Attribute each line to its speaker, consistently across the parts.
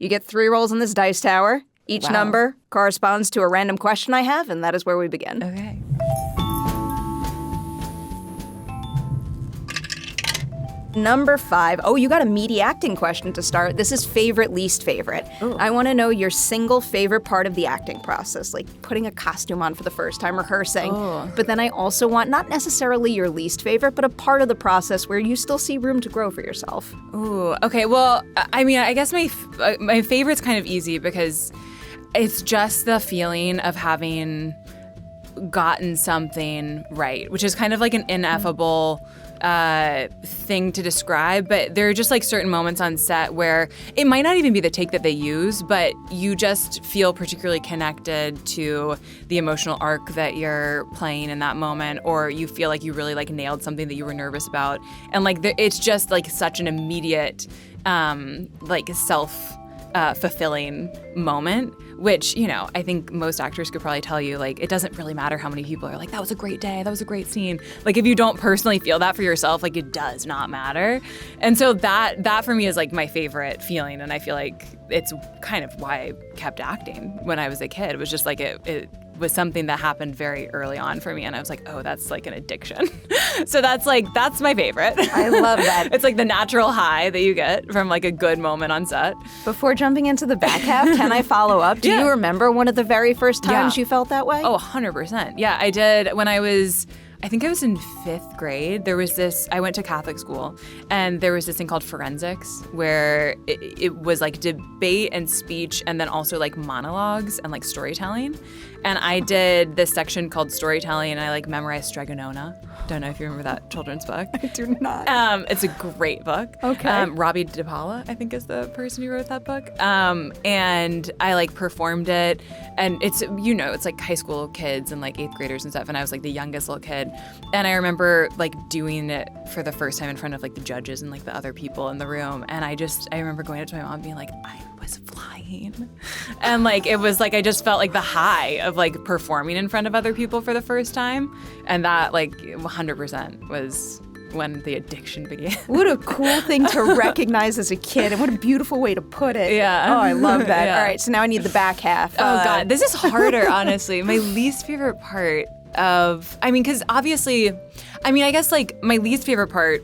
Speaker 1: You get 3 rolls on this dice tower. Each
Speaker 2: Wow.
Speaker 1: number corresponds to a random question I have, and that is where we begin.
Speaker 2: Okay.
Speaker 1: Number 5. Oh, you got a meaty acting question to start. This is favorite, least favorite.
Speaker 2: Ooh.
Speaker 1: I want to know your single favorite part of the acting process, like putting a costume on for the first time, rehearsing.
Speaker 2: Oh.
Speaker 1: But then I also want not necessarily your least favorite, but a part of the process where you still see room to grow for yourself.
Speaker 2: Ooh, okay. Well, I mean, I guess my favorite's kind of easy because it's just the feeling of having gotten something right, which is kind of like an ineffable thing to describe, but there are just like certain moments on set where it might not even be the take that they use, but you just feel particularly connected to the emotional arc that you're playing in that moment, or you feel like you really like nailed something that you were nervous about, and like it's just like such an immediate like self-fulfilling moment, which, you know, I think most actors could probably tell you, like, it doesn't really matter how many people are like, that was a great day, that was a great scene. Like, if you don't personally feel that for yourself, like, it does not matter. And so that for me is like my favorite feeling, and I feel like it's kind of why I kept acting when I was a kid. It was just like it was something that happened very early on for me, and I was like, oh, that's like an addiction. So that's my favorite.
Speaker 1: I love that.
Speaker 2: It's like the natural high that you get from like a good moment on set.
Speaker 1: Before jumping into the back half, can I follow up? Do you remember one of the very first times you felt that way?
Speaker 2: Oh, 100%. Yeah, I did when I think I was in 5th grade. There was this, I went to Catholic school, and there was this thing called forensics where it was like debate and speech, and then also like monologues and like storytelling. And I did this section called storytelling, and I like memorized Stregonona. Don't know if you remember that children's book.
Speaker 1: I do not.
Speaker 2: It's a great book.
Speaker 1: Okay.
Speaker 2: Robbie DePaula, I think, is the person who wrote that book. And I like performed it, and it's, you know, it's like high school kids and like 8th graders and stuff, and I was like the youngest little kid. And I remember like doing it for the first time in front of like the judges and like the other people in the room, and I remember going up to my mom and being like, I was flying. And like it was like I just felt like the high of like performing in front of other people for the first time, and that like 100% was when the addiction began.
Speaker 1: What a cool thing to recognize as a kid, and what a beautiful way to put it.
Speaker 2: Yeah.
Speaker 1: Oh, I love that.
Speaker 2: Yeah.
Speaker 1: All right, so now I need the back half.
Speaker 2: Oh God, this is harder, honestly. My least favorite part because obviously, I guess like my least favorite part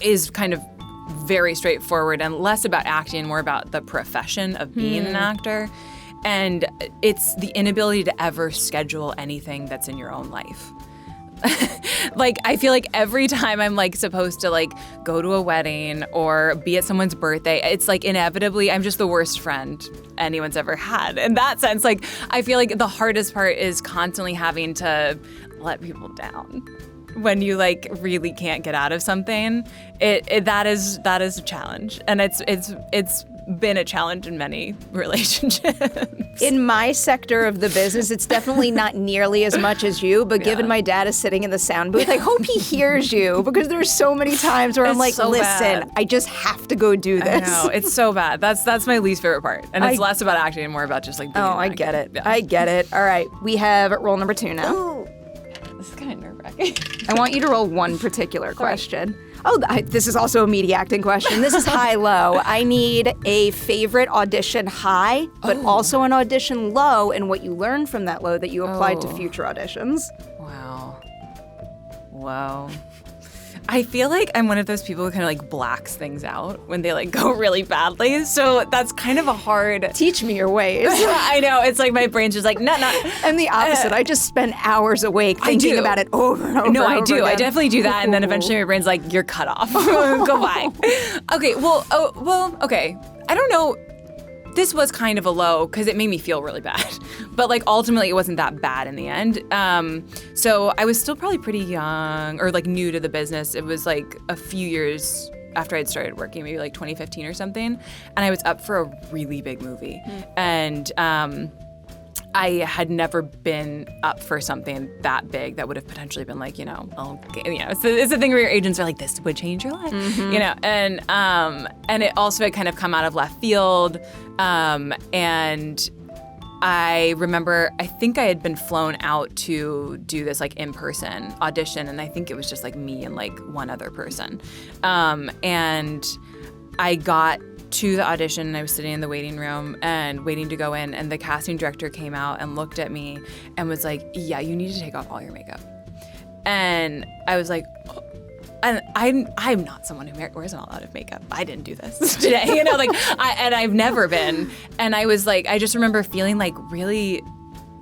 Speaker 2: is kind of very straightforward and less about acting, more about the profession of being an actor. And it's the inability to ever schedule anything that's in your own life. Like, I feel like every time I'm like supposed to like go to a wedding or be at someone's birthday, it's like inevitably I'm just the worst friend anyone's ever had. In that sense, like I feel like the hardest part is constantly having to let people down. When you like really can't get out of something, that is a challenge, and it's been a challenge in many relationships.
Speaker 1: In my sector of the business, it's definitely not nearly as much as you, but given my dad is sitting in the sound booth, I hope he hears you, because there's so many times where I'm like,
Speaker 2: so
Speaker 1: listen,
Speaker 2: bad.
Speaker 1: I just have to go do this.
Speaker 2: I know, it's so bad. That's my least favorite part, and it's less about acting and more about just like being an
Speaker 1: I
Speaker 2: actor.
Speaker 1: get it.
Speaker 2: Yeah.
Speaker 1: I get it. All right, we have roll number 2 now.
Speaker 2: Ooh. This is kind of nerve-wracking.
Speaker 1: I want you to roll one particular question. Oh, this is also a meaty acting question. This is high-low. I need a favorite audition high, but also an audition low, and what you learned from that low that you applied to future auditions.
Speaker 2: Wow. Whoa. I feel like I'm one of those people who kind of like blacks things out when they like go really badly. So that's kind of a hard...
Speaker 1: Teach me your ways.
Speaker 2: I know. It's like my brain's just like, no.
Speaker 1: And the opposite. I just spend hours awake thinking about it over and over.
Speaker 2: No,
Speaker 1: and
Speaker 2: I
Speaker 1: over
Speaker 2: do.
Speaker 1: again.
Speaker 2: I definitely do that. And then eventually my brain's like, you're cut off. Goodbye. Okay. Okay. I don't know. This was kind of a low because it made me feel really bad. But like ultimately it wasn't that bad in the end. So I was still probably pretty young or like new to the business. It was like a few years after I'd started working, maybe like 2015 or something. And I was up for a really big movie. And I had never been up for something that big that would have potentially been like, it's the thing where your agents are like, this would change your life, and it also had kind of come out of left field. And I remember, I think I had been flown out to do this like in-person audition, and I think it was just like me and like one other person. And I got to the audition, and I was sitting in the waiting room and waiting to go in, and the casting director came out and looked at me and was like, yeah, you need to take off all your makeup. And I was like, oh. And I'm not someone who wears a lot of makeup. I didn't do this today, like, and I've never been. And I was like, I just remember feeling like really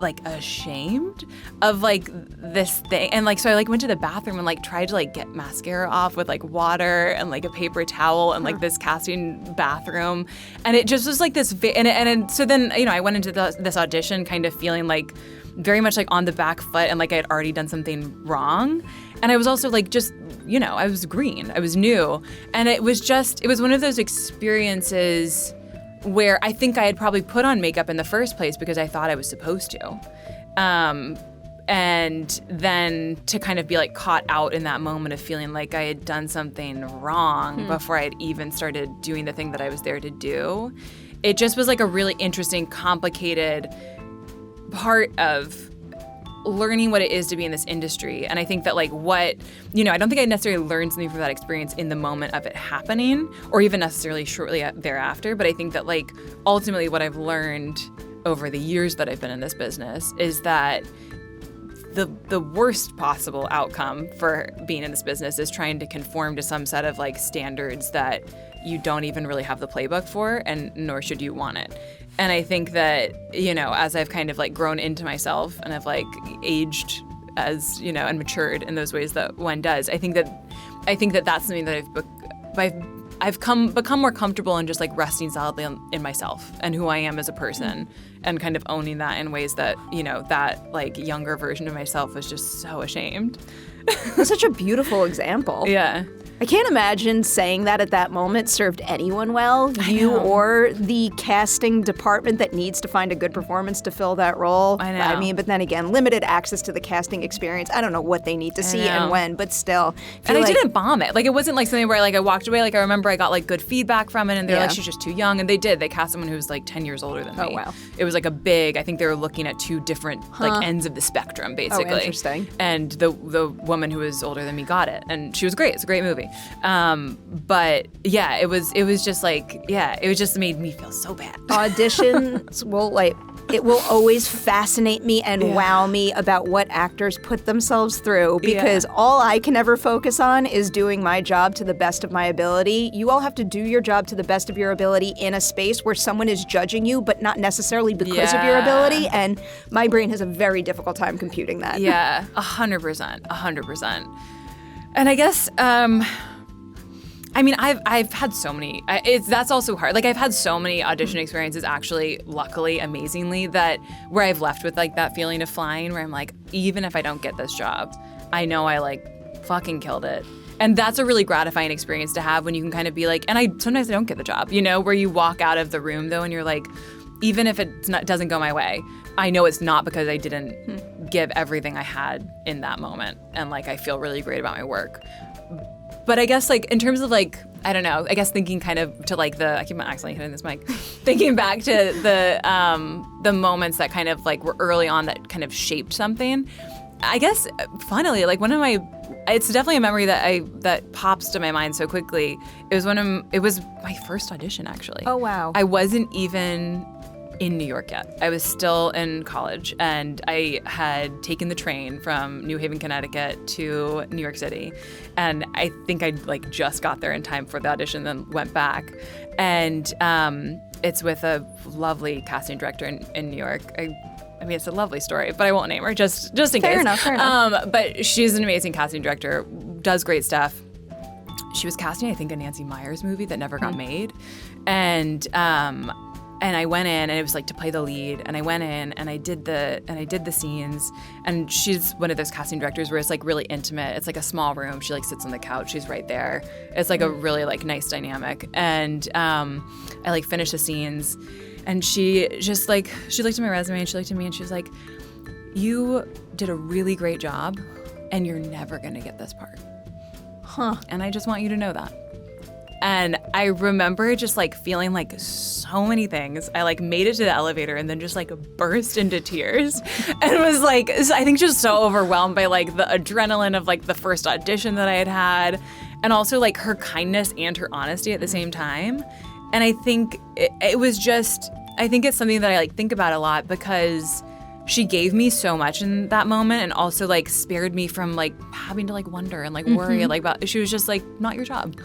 Speaker 2: like ashamed of like this thing. And like, so I like went to the bathroom and like tried to like get mascara off with like water and like a paper towel and like this casting bathroom. And it just was like this, and so then, I went into this audition kind of feeling like very much like on the back foot and like I had already done something wrong. And I was also like, just, I was green, I was new. And it was one of those experiences where I think I had probably put on makeup in the first place because I thought I was supposed to. And then to kind of be like caught out in that moment of feeling like I had done something wrong before I had even started doing the thing that I was there to do. It just was like a really interesting, complicated part of learning what it is to be in this industry. And I think that like I don't think I necessarily learned something from that experience in the moment of it happening or even necessarily shortly thereafter. But I think that like ultimately what I've learned over the years that I've been in this business is that the worst possible outcome for being in this business is trying to conform to some set of like standards that you don't even really have the playbook for, and nor should you want it. And I think that, as I've kind of like grown into myself and I've like aged as, and matured in those ways that one does, I think that that's something that I've become more comfortable in just like resting solidly in myself and who I am as a person and kind of owning that in ways that, that like younger version of myself was just so ashamed.
Speaker 1: That's such a beautiful example.
Speaker 2: Yeah.
Speaker 1: I can't imagine saying that at that moment served anyone well, you or the casting department that needs to find a good performance to fill that role.
Speaker 2: I know.
Speaker 1: I mean, but then again, limited access to the casting experience. I don't know what they need to see and when, but still.
Speaker 2: And I didn't bomb it. Like, it wasn't like something where like I walked away. Like, I remember I got like good feedback from it, and they're like, she's just too young. And they did. They cast someone who was like 10 years older than me.
Speaker 1: Oh, wow.
Speaker 2: It was like I think they were looking at two different like ends of the spectrum, basically.
Speaker 1: Oh, interesting.
Speaker 2: And the woman who was older than me got it. And she was great. It's a great movie. But yeah, it was just like, it just made me feel so bad.
Speaker 1: Auditions it will always fascinate me and wow me about what actors put themselves through, because all I can ever focus on is doing my job to the best of my ability. You all have to do your job to the best of your ability in a space where someone is judging you, but not necessarily because of your ability. And my brain has a very difficult time computing that.
Speaker 2: Yeah, 100%. And I guess, I mean, I've had so many. That's also hard. Like, I've had so many audition experiences, actually, luckily, amazingly, that where I've left with like that feeling of flying, where I'm like, even if I don't get this job, I know I like fucking killed it. And that's a really gratifying experience to have when you can kind of be like, and sometimes I don't get the job, where you walk out of the room though, and you're like, even if it doesn't go my way, I know it's not because I didn't give everything I had in that moment, and like I feel really great about my work. But I guess, like, in terms of, like, I don't know, I guess thinking kind of to, like, I keep accidentally hitting this mic, thinking back to the moments that kind of, like, were early on that kind of shaped something. I guess, funnily, like, it's definitely a memory that pops to my mind so quickly. It was my first audition, actually.
Speaker 1: Oh, wow.
Speaker 2: I wasn't even in New York yet. I was still in college, and I had taken the train from New Haven, Connecticut to New York City. And I think I like just got there in time for the audition, then went back. And it's with a lovely casting director in New York. I mean, it's a lovely story, but I won't name her just in case.
Speaker 1: Fair enough.
Speaker 2: But she's an amazing casting director, does great stuff. She was casting, I think, a Nancy Meyers movie that never got made. And I went in, and it was like to play the lead. And I went in, and I did the scenes. And she's one of those casting directors where it's like really intimate. It's like a small room. She like sits on the couch. She's right there. It's like a really like nice dynamic. And I like finished the scenes, and she just like, she looked at my resume, and she looked at me, and she was like, "You did a really great job, and you're never gonna get this part. And I just want you to know that." And I remember just like feeling like so many things. I like made it to the elevator and then just like burst into tears, and was like, I think just so overwhelmed by like the adrenaline of like the first audition that I had, and also like her kindness and her honesty at the same time. And I think it was just, I think it's something that I like think about a lot because she gave me so much in that moment and also like spared me from like having to like wonder and like worry like about, she was just like, not your job.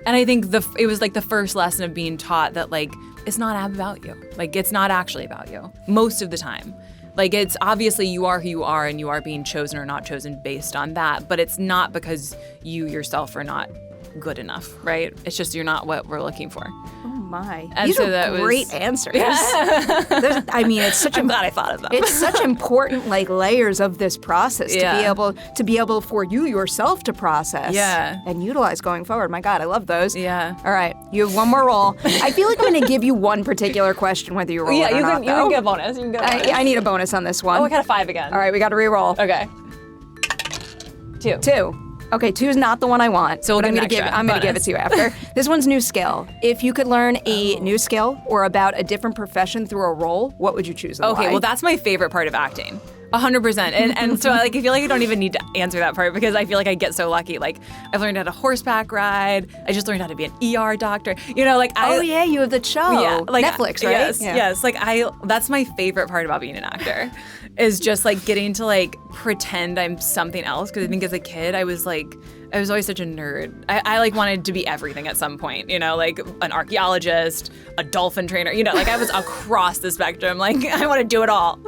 Speaker 2: And I think it was like the first lesson of being taught that like, it's not about you. Like it's not actually about you most of the time. Like it's obviously you are who you are and you are being chosen or not chosen based on that, but it's not because you yourself are not good enough, right? It's just you're not what we're looking for.
Speaker 1: Oh my.
Speaker 2: And
Speaker 1: These
Speaker 2: so
Speaker 1: are
Speaker 2: that
Speaker 1: great answers.
Speaker 2: Yeah.
Speaker 1: I mean, it's such
Speaker 2: I'm glad I thought of them.
Speaker 1: It's such important like layers of this process
Speaker 2: Yeah.
Speaker 1: to be able for you yourself to process and utilize going forward. My God, I love those.
Speaker 2: Yeah.
Speaker 1: All right, you have one more roll. I feel like I'm going to give you one particular question, whether you roll it or not.
Speaker 2: You can get a bonus. You can get a bonus.
Speaker 1: I need a bonus on this one.
Speaker 2: Oh, I got a 5 again.
Speaker 1: All right, we got to re-roll.
Speaker 2: Okay. 2.
Speaker 1: Okay, 2 is not the one I want.
Speaker 2: So we'll
Speaker 1: but I'm
Speaker 2: give
Speaker 1: gonna
Speaker 2: an extra
Speaker 1: I'm going to give it
Speaker 2: bonus.
Speaker 1: to you after. This one's new skill. If you could learn a new skill or about a different profession through a role, what would you choose? And
Speaker 2: Okay,
Speaker 1: why?
Speaker 2: well that's my favorite part of acting. 100%. And so like I feel like I don't even need to answer that part because I feel like I get so lucky. Like I've learned how to horseback ride. I just learned how to be an ER doctor. You know, like
Speaker 1: Oh yeah, you have the show.
Speaker 2: Yeah, like
Speaker 1: Netflix, right?
Speaker 2: Yes,
Speaker 1: Yeah.
Speaker 2: yes. Like that's my favorite part about being an actor, is just like getting to like pretend I'm something else. Because I think as a kid, I was always such a nerd. I like wanted to be everything at some point. You know, like an archaeologist, a dolphin trainer. You know, like I was across the spectrum. Like I want to do it all.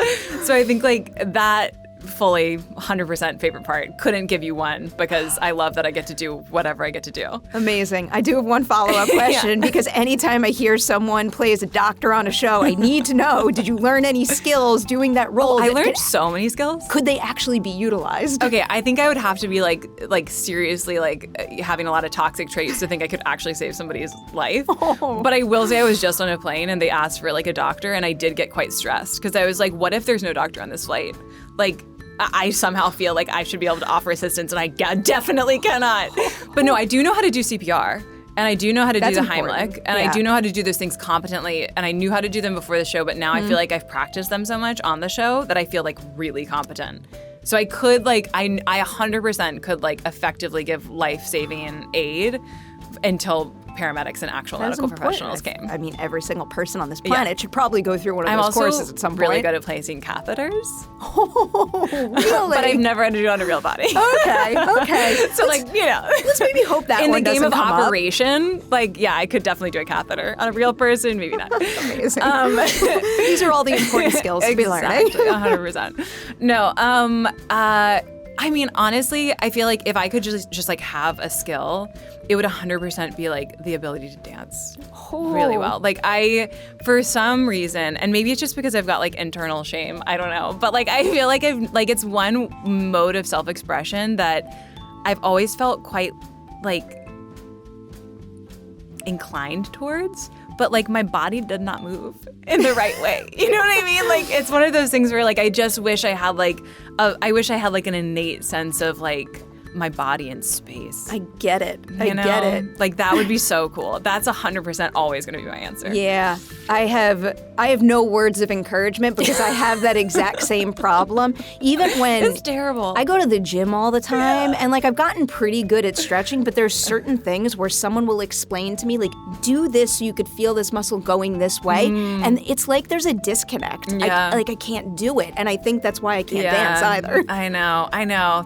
Speaker 2: So I think like that. Fully 100% favorite part. Couldn't give you one because I love that I get to do whatever I get to do.
Speaker 1: Amazing. I do have one follow-up question because anytime I hear someone play as a doctor on a show, I need to know, did you learn any skills doing that role?
Speaker 2: I learned so many skills.
Speaker 1: Could they actually be utilized?
Speaker 2: Okay, I think I would have to be like seriously like having a lot of toxic traits to think I could actually save somebody's life.
Speaker 1: Oh.
Speaker 2: But I will say I was just on a plane and they asked for like a doctor and I did get quite stressed because I was like, what if there's no doctor on this flight? Like I somehow feel like I should be able to offer assistance and I definitely cannot. But no, I do know how to do CPR. And I do know how to do the
Speaker 1: important.
Speaker 2: Heimlich. And I do know how to do those things competently. And I knew how to do them before the show, but now I feel like I've practiced them so much on the show that I feel like really competent. So I could like, I 100% could like effectively give life-saving aid until paramedics and actual medical professionals came.
Speaker 1: I mean, every single person on this planet should probably go through one of those courses at some point.
Speaker 2: I'm also really good at placing catheters.
Speaker 1: Oh, really?
Speaker 2: But I've never had to do it on a real body.
Speaker 1: Okay.
Speaker 2: So like, you know.
Speaker 1: Let's maybe hope that
Speaker 2: in
Speaker 1: one
Speaker 2: the game
Speaker 1: doesn't
Speaker 2: of
Speaker 1: come up.
Speaker 2: operation, like, yeah, I could definitely do a catheter. On a real person, maybe not.
Speaker 1: Amazing. These are all the important skills to be learning.
Speaker 2: Exactly, 100%. No, I mean, honestly, I feel like if I could just like have a skill, it would 100% be like the ability to dance really well. Like for some reason, and maybe it's just because I've got like internal shame, I don't know, but like I feel like it's one mode of self-expression that I've always felt quite like inclined towards, but like my body did not move in the right way. You know what I mean? Like it's one of those things where like I just wish I had like I wish I had like an innate sense of like my body in space.
Speaker 1: I get it.
Speaker 2: You know?
Speaker 1: Get it.
Speaker 2: Like that would be so cool. That's 100% always going to be my answer.
Speaker 1: Yeah, I have no words of encouragement because I have that exact same problem. Even when
Speaker 2: It's terrible.
Speaker 1: I go to the gym all the time and like I've gotten pretty good at stretching, but there's certain things where someone will explain to me like, do this so you could feel this muscle going this way. And it's like there's a disconnect.
Speaker 2: Yeah.
Speaker 1: I can't do it. And I think that's why I can't dance either.
Speaker 2: I know.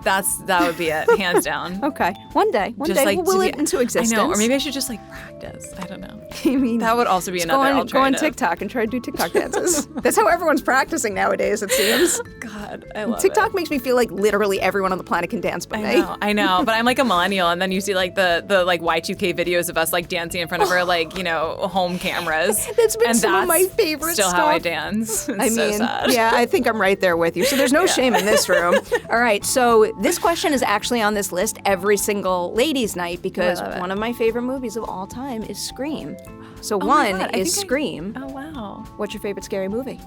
Speaker 2: That would be it, hands down.
Speaker 1: Okay. One day we'll will it into existence.
Speaker 2: I know, or maybe I should just like practice. I don't know.
Speaker 1: I mean,
Speaker 2: That would also be another
Speaker 1: go on
Speaker 2: alternative.
Speaker 1: TikTok and try to do TikTok dances. That's how everyone's practicing nowadays, it seems.
Speaker 2: God, I love
Speaker 1: TikTok
Speaker 2: it.
Speaker 1: makes me feel like literally everyone on the planet can dance but me.
Speaker 2: I know, but I'm like a millennial, and then you see like the like Y2K videos of us like dancing in front of our like, you know, home cameras.
Speaker 1: That's been
Speaker 2: and
Speaker 1: some of
Speaker 2: that's
Speaker 1: my favorite
Speaker 2: still
Speaker 1: stuff.
Speaker 2: how I dance. It's so sad.
Speaker 1: Yeah, I think I'm right there with you. So there's no shame in this room. All right, so this question is actually on this list every single ladies' night because
Speaker 2: love it.
Speaker 1: one of my favorite movies of all time is Scream. So
Speaker 2: my
Speaker 1: one
Speaker 2: God, I
Speaker 1: is
Speaker 2: think
Speaker 1: Scream.
Speaker 2: Oh wow.
Speaker 1: What's your favorite scary movie?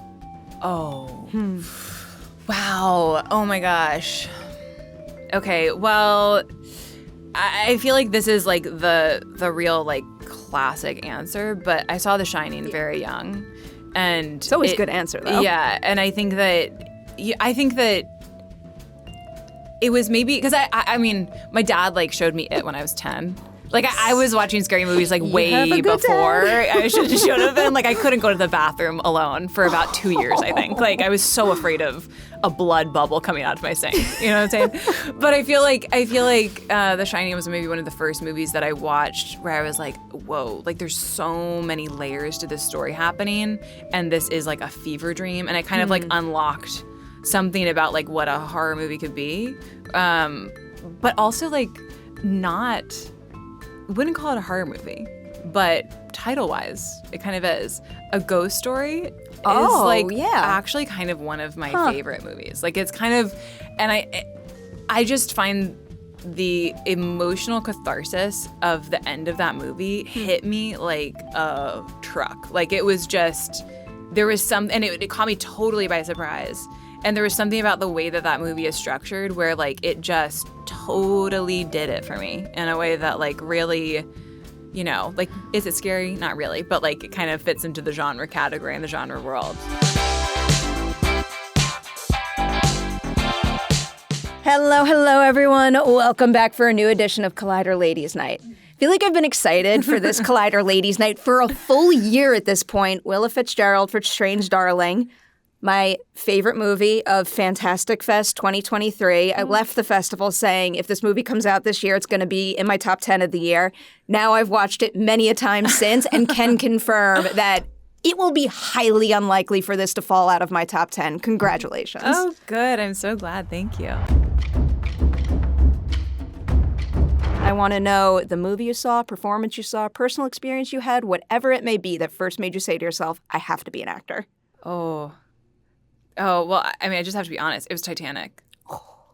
Speaker 2: Oh. Wow. Oh my gosh. Okay, well, I feel like this is like the real like classic answer, but I saw The Shining very young, and
Speaker 1: It's always a good answer though.
Speaker 2: Yeah, and I think that it was maybe because I mean my dad like showed me it when I was 10. Like, I was watching scary movies, like,
Speaker 1: have a
Speaker 2: way
Speaker 1: good
Speaker 2: before
Speaker 1: dad.
Speaker 2: I should have been. Like, I couldn't go to the bathroom alone for about 2 years, I think. Like, I was so afraid of a blood bubble coming out of my sink. You know what I'm saying? But I feel like The Shining was maybe one of the first movies that I watched where I was like, whoa, like, there's so many layers to this story happening, and this is, like, a fever dream. And it kind of, like, unlocked something about, like, what a horror movie could be. But also, like, wouldn't call it a horror movie, but title-wise, it kind of is. A ghost story is actually kind of one of my favorite movies. Like, it's kind of, and I just find the emotional catharsis of the end of that movie hit me like a truck. Like, it was just, there was some, and it caught me totally by surprise. And there was something about the way that movie is structured where, like, it just totally did it for me in a way that, like, really, you know, like, is it scary? Not really, but, like, it kind of fits into the genre category and the genre world.
Speaker 1: Hello, everyone. Welcome back for a new edition of Collider Ladies Night. I feel like I've been excited for this Collider Ladies Night for a full year at this point. Willa Fitzgerald for Strange Darling. My favorite movie of Fantastic Fest 2023. I left the festival saying, if this movie comes out this year, it's going to be in my top 10 of the year. Now I've watched it many a time since and can confirm that it will be highly unlikely for this to fall out of my top 10. Congratulations.
Speaker 2: Oh, good. I'm so glad. Thank you.
Speaker 1: I want to know the movie you saw, performance you saw, personal experience you had, whatever it may be that first made you say to yourself, I have to be an actor.
Speaker 2: Oh, well, I mean, I just have to be honest. It was Titanic.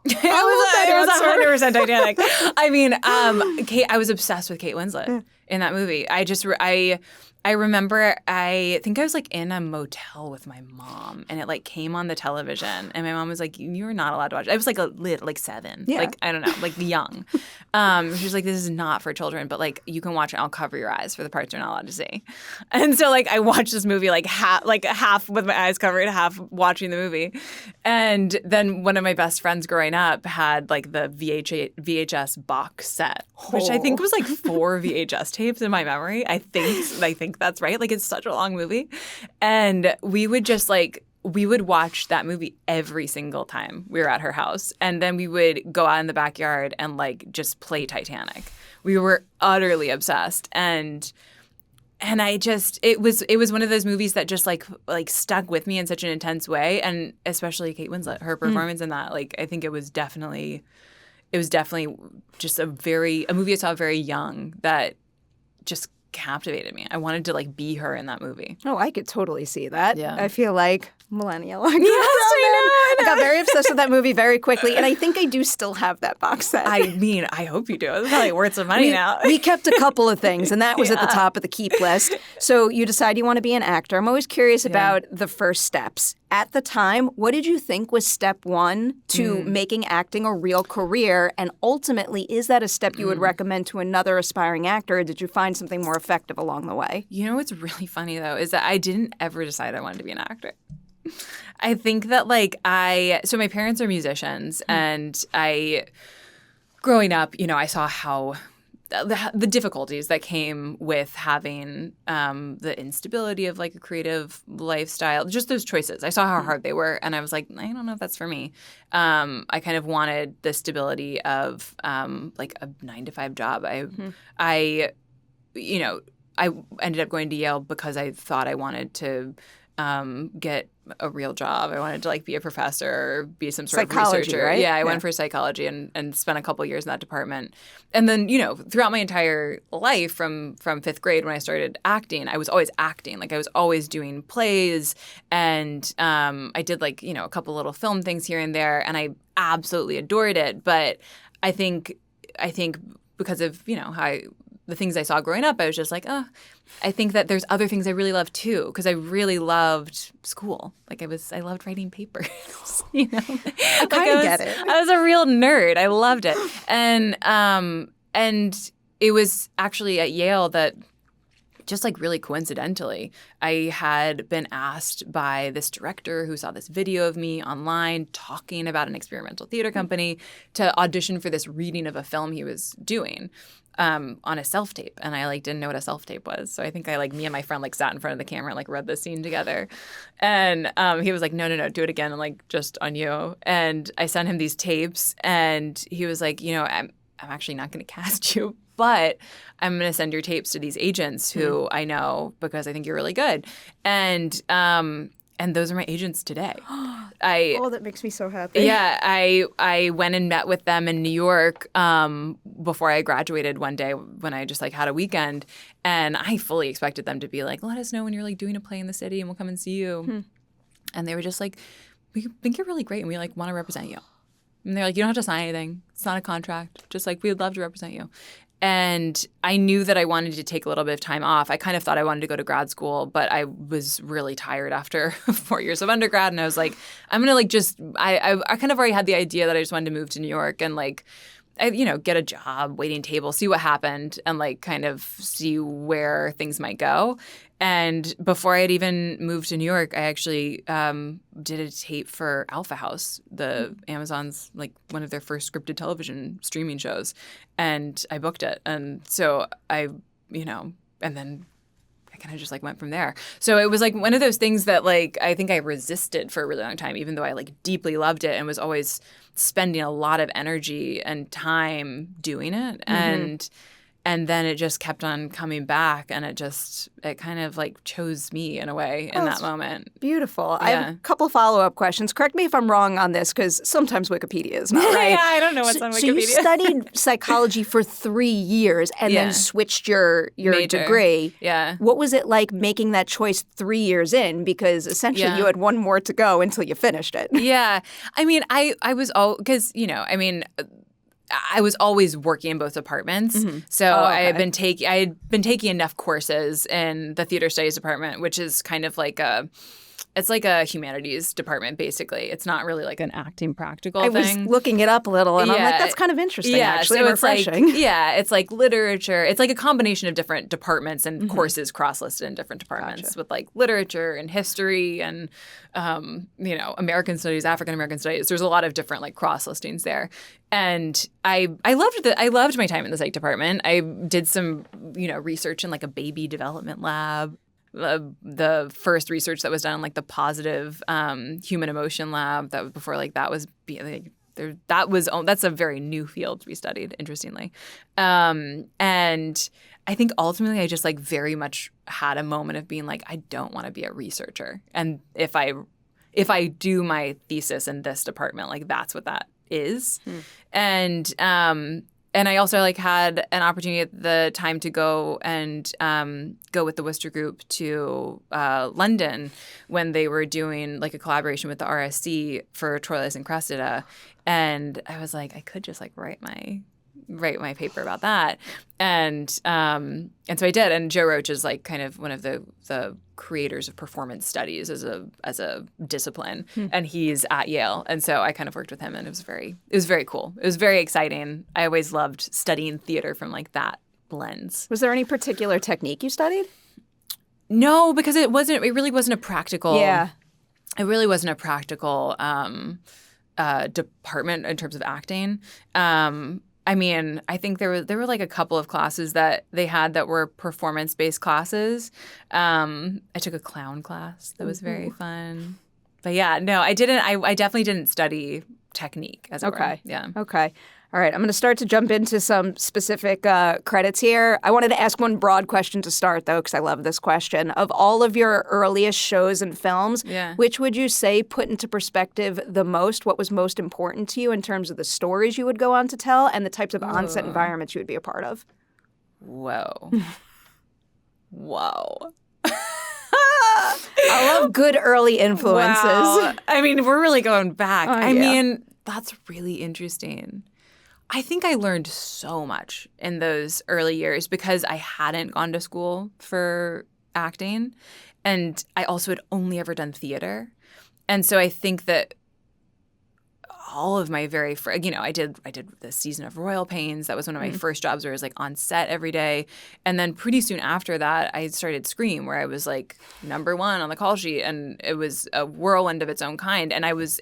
Speaker 2: It
Speaker 1: was
Speaker 2: 100% Titanic. I mean, I was obsessed with Kate Winslet in that movie. I remember, I think I was, like, in a motel with my mom, and it, like, came on the television, and my mom was like, you're not allowed to watch it. I was, like, 7.
Speaker 1: Yeah.
Speaker 2: Like, I don't know, like, young. She was like, this is not for children, but, like, you can watch it. I'll cover your eyes for the parts you're not allowed to see. And so, like, I watched this movie, like, half with my eyes covered, half watching the movie. And then one of my best friends growing up had, like, the VHS box set, which I think was, like, 4 VHS tapes in my memory. I think that's right. Like, it's such a long movie. And we would just, like, we would watch that movie every single time we were at her house. And then we would go out in the backyard and, like, just play Titanic. We were utterly obsessed. And I just, it was one of those movies that just, like stuck with me in such an intense way. And especially Kate Winslet, her performance in that, like, I think it was definitely just a movie I saw very young that just captivated me. I wanted to, like, be her in that movie.
Speaker 1: Oh, I could totally see that.
Speaker 2: Yeah.
Speaker 1: I feel like millennial.
Speaker 2: Yes, I
Speaker 1: I got very obsessed with that movie very quickly, and I think I do still have that box set.
Speaker 2: I mean, I hope you do. It's probably worth some money now.
Speaker 1: We kept a couple of things, and that was at the top of the keep list. So you decide you want to be an actor. I'm always curious about the first steps. At the time, what did you think was step one to making acting a real career? And ultimately, is that a step you would recommend to another aspiring actor, or did you find something more effective along the way?
Speaker 2: You know what's really funny, though, is that I didn't ever decide I wanted to be an actor. I think that, like, so my parents are musicians, and growing up, you know, I saw how the difficulties that came with having the instability of, like, a creative lifestyle, just those choices. I saw how hard they were, and I was like, I don't know if that's for me. I kind of wanted the stability of, like, a 9-to-5 job. I ended up going to Yale because I thought I wanted to get a real job. I wanted to, like, be a professor or be some sort of researcher.
Speaker 1: Right?
Speaker 2: Yeah, I went for psychology and spent a couple of years in that department. And then, you know, throughout my entire life from 5th grade when I started acting, I was always acting. Like, I was always doing plays, and I did, like, you know, a couple little film things here and there, and I absolutely adored it. But I think because of, you know, how the things I saw growing up, I was just like, I think that there's other things I really love too, because I really loved school. Like, I loved writing papers. You know, I
Speaker 1: kind of get it.
Speaker 2: I was a real nerd. I loved it, and it was actually at Yale that, just, like, really coincidentally, I had been asked by this director who saw this video of me online talking about an experimental theater company to audition for this reading of a film he was doing. on a self-tape, and I like didn't know what a self-tape was. So I think I like me and my friend like sat in front of the camera and like read the scene together. And he was like, no, do it again, and like just on you. And I sent him these tapes, and he was like, I'm actually not going to cast you, but I'm going to send your tapes to these agents who I know because I think you're really good. And those are my agents today.
Speaker 1: That makes me so happy.
Speaker 2: Yeah, I went and met with them in New York before I graduated one day when I just like had a weekend, and I fully expected them to be like, let us know when you're like doing a play in the city and we'll come and see you. And they were just like, we think you're really great and we like want to represent you. And they're like, you don't have to sign anything. It's not a contract. Just like, we'd love to represent you. And I knew that I wanted to take a little bit of time off. I kind of thought I wanted to go to grad school, but I was really tired after 4 years of undergrad. And I was like, I'm going to like just – I kind of already had the idea that I just wanted to move to New York and like get a job, waiting table, see what happened, and like kind of see where things might go. And before I had even moved to New York, I actually did a tape for Alpha House, the Amazon's like one of their first scripted television streaming shows, and I booked it. And so and then I kind of just like went from there. So it was like one of those things that like I think I resisted for a really long time, even though I like deeply loved it and was always spending a lot of energy and time doing it. And then it just kept on coming back, and it kind of like chose me in a way in that moment.
Speaker 1: Beautiful. Yeah. I have a couple follow-up questions. Correct me if I'm wrong on this, because sometimes Wikipedia is not right.
Speaker 2: Yeah, I don't know what's on Wikipedia.
Speaker 1: So you studied psychology for 3 years and then switched your degree.
Speaker 2: Yeah.
Speaker 1: What was it like making that choice 3 years in? Because essentially you had one more to go until you finished it.
Speaker 2: Yeah. I mean, I was all – because, I was always working in both departments. So I had been taking enough courses in the theater studies department, which is kind of like it's like a humanities department, basically. It's not really like an acting practical thing.
Speaker 1: I was looking it up a little, and I'm like, that's kind of interesting, actually,
Speaker 2: so
Speaker 1: and refreshing.
Speaker 2: It's like literature. It's like a combination of different departments and courses cross-listed in different departments with like literature and history and, American studies, African-American studies. There's a lot of different like cross-listings there. And I loved my time in the psych department. I did some, research in like a baby development lab. The first research that was done in like the positive human emotion lab that was before like that was that's a very new field to be studied, interestingly. And I think ultimately I just like very much had a moment of being like, I don't want to be a researcher. And if I do my thesis in this department, like that's what that is. And I also like had an opportunity at the time to go and go with the Worcester Group to London when they were doing like a collaboration with the RSC for Troilus and Cressida, and I was like, I could just like write my paper about that, and so I did. And Joe Roach is like kind of one of the creators of performance studies as a discipline, and he's at Yale, and so I kind of worked with him, and it was very cool. It was very exciting. I always loved studying theater from like that lens.
Speaker 1: Was there any particular technique you studied?
Speaker 2: No, because it really wasn't a practical.
Speaker 1: Yeah.
Speaker 2: It really wasn't a practical department in terms of acting. I mean, I think there were like a couple of classes that they had that were performance-based classes. I took a clown class that was very fun. But yeah, no, I didn't. I definitely didn't study technique as it were. Yeah.
Speaker 1: Okay. All right. I'm going to start to jump into some specific credits here. I wanted to ask one broad question to start, though, because I love this question. Of all of your earliest shows and films, which would you say put into perspective the most? What was most important to you in terms of the stories you would go on to tell and the types of on-set environments you would be a part of?
Speaker 2: Whoa. Whoa.
Speaker 1: I love good early influences.
Speaker 2: Wow. I mean, we're really going back. I
Speaker 1: yeah.
Speaker 2: mean, that's really interesting. I think I learned so much in those early years because I hadn't gone to school for acting, and I also had only ever done theater. And so I think that all of my I did the season of Royal Pains. That was one of my first jobs where I was like on set every day. And then pretty soon after that, I started Scream, where I was like #1 on the call sheet, and it was a whirlwind of its own kind. And it was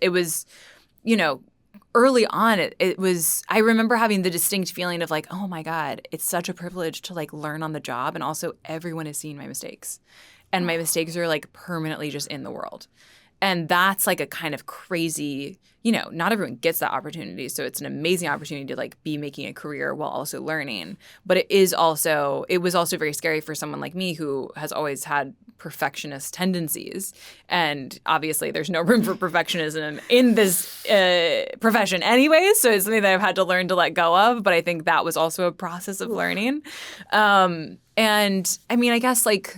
Speaker 2: early on, it was, I remember having the distinct feeling of like, oh my God, it's such a privilege to like learn on the job. And also everyone is seeing my mistakes. And my mistakes are like permanently just in the world. And that's like a kind of crazy, not everyone gets that opportunity. So it's an amazing opportunity to like be making a career while also learning. But it was also very scary for someone like me who has always had perfectionist tendencies. And obviously there's no room for perfectionism in this profession anyway. So it's something that I've had to learn to let go of. But I think that was also a process of learning. And I mean, I guess like,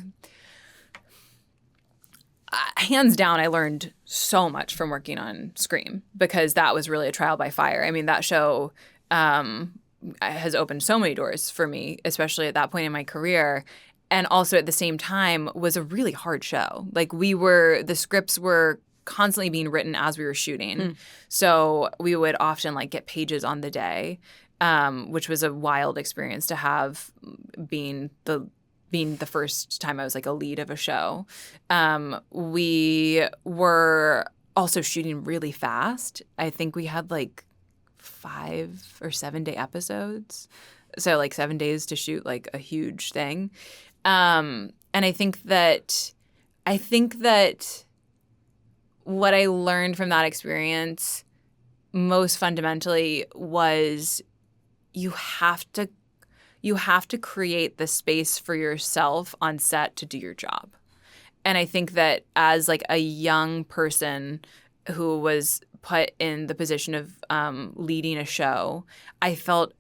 Speaker 2: hands down, I learned so much from working on Scream because that was really a trial by fire. I mean, that show has opened so many doors for me, especially at that point in my career. And also at the same time was a really hard show. Like the scripts were constantly being written as we were shooting. So we would often like get pages on the day, which was a wild experience to have being the first time I was like a lead of a show. We were also shooting really fast. I think we had like 5 or 7 day episodes. So like 7 days to shoot like a huge thing. And I think that what I learned from that experience most fundamentally was you have to create the space for yourself on set to do your job. And I think that as like a young person who was put in the position of leading a show, I felt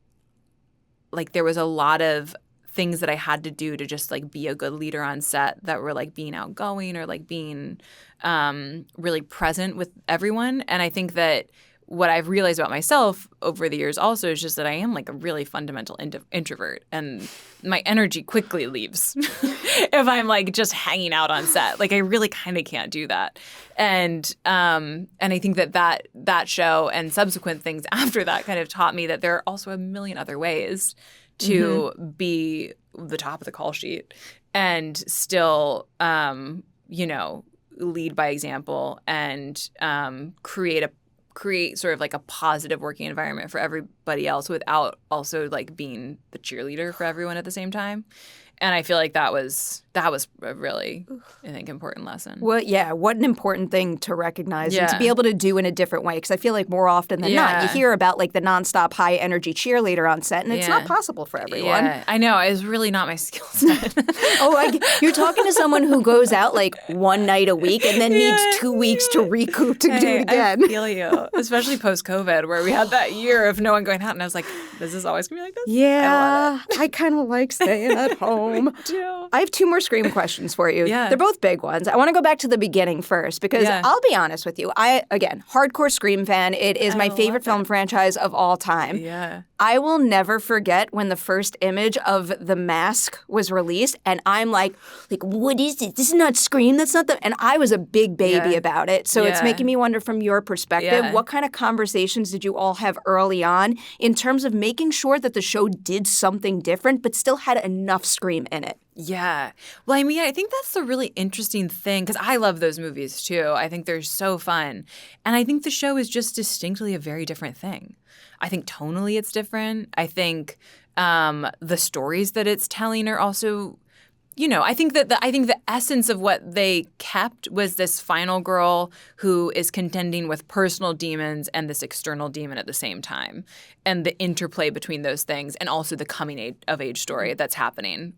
Speaker 2: like there was a lot of things that I had to do to just like be a good leader on set that were like being outgoing or like being really present with everyone. And I think that what I've realized about myself over the years also is just that I am like a really fundamental introvert, and my energy quickly leaves if I'm like just hanging out on set. Like I really kind of can't do that. And I think that show and subsequent things after that kind of taught me that there are also a million other ways to be the top of the call sheet and still, lead by example and create sort of like a positive working environment for everybody else without also like being the cheerleader for everyone at the same time. And I feel like that was a really, I think, important lesson.
Speaker 1: Well, yeah, what an important thing to recognize and to be able to do in a different way. Because I feel like more often than not, you hear about like the nonstop high energy cheerleader on set, and it's not possible for everyone.
Speaker 2: Yeah, I know. It's really not my skill set.
Speaker 1: You're talking to someone who goes out like one night a week and then needs 2 weeks to recoup to do it again.
Speaker 2: I feel you, especially post-COVID, where we had that year of no one going out, and I was like, "This is always gonna be like this."
Speaker 1: Yeah, I kind of like staying at home. I have 2 more Scream questions for you.
Speaker 2: Yeah.
Speaker 1: They're both big ones. I want to go back to the beginning first because I'll be honest with you. Again, hardcore Scream fan. It is my favorite film franchise of all time.
Speaker 2: Yeah.
Speaker 1: I will never forget when the first image of The Mask was released, and I'm like, what is it? This is not Scream. That's not the... And I was a big baby about it. So it's making me wonder from your perspective, what kind of conversations did you all have early on in terms of making sure that the show did something different but still had enough Scream in it?
Speaker 2: Yeah. Well, I mean, I think that's the really interesting thing because I love those movies too. I think they're so fun. And I think the show is just distinctly a very different thing. I think tonally it's different. I think the stories that it's telling are also, I think the essence of what they kept was this final girl who is contending with personal demons and this external demon at the same time. And the interplay between those things and also the coming of age story that's happening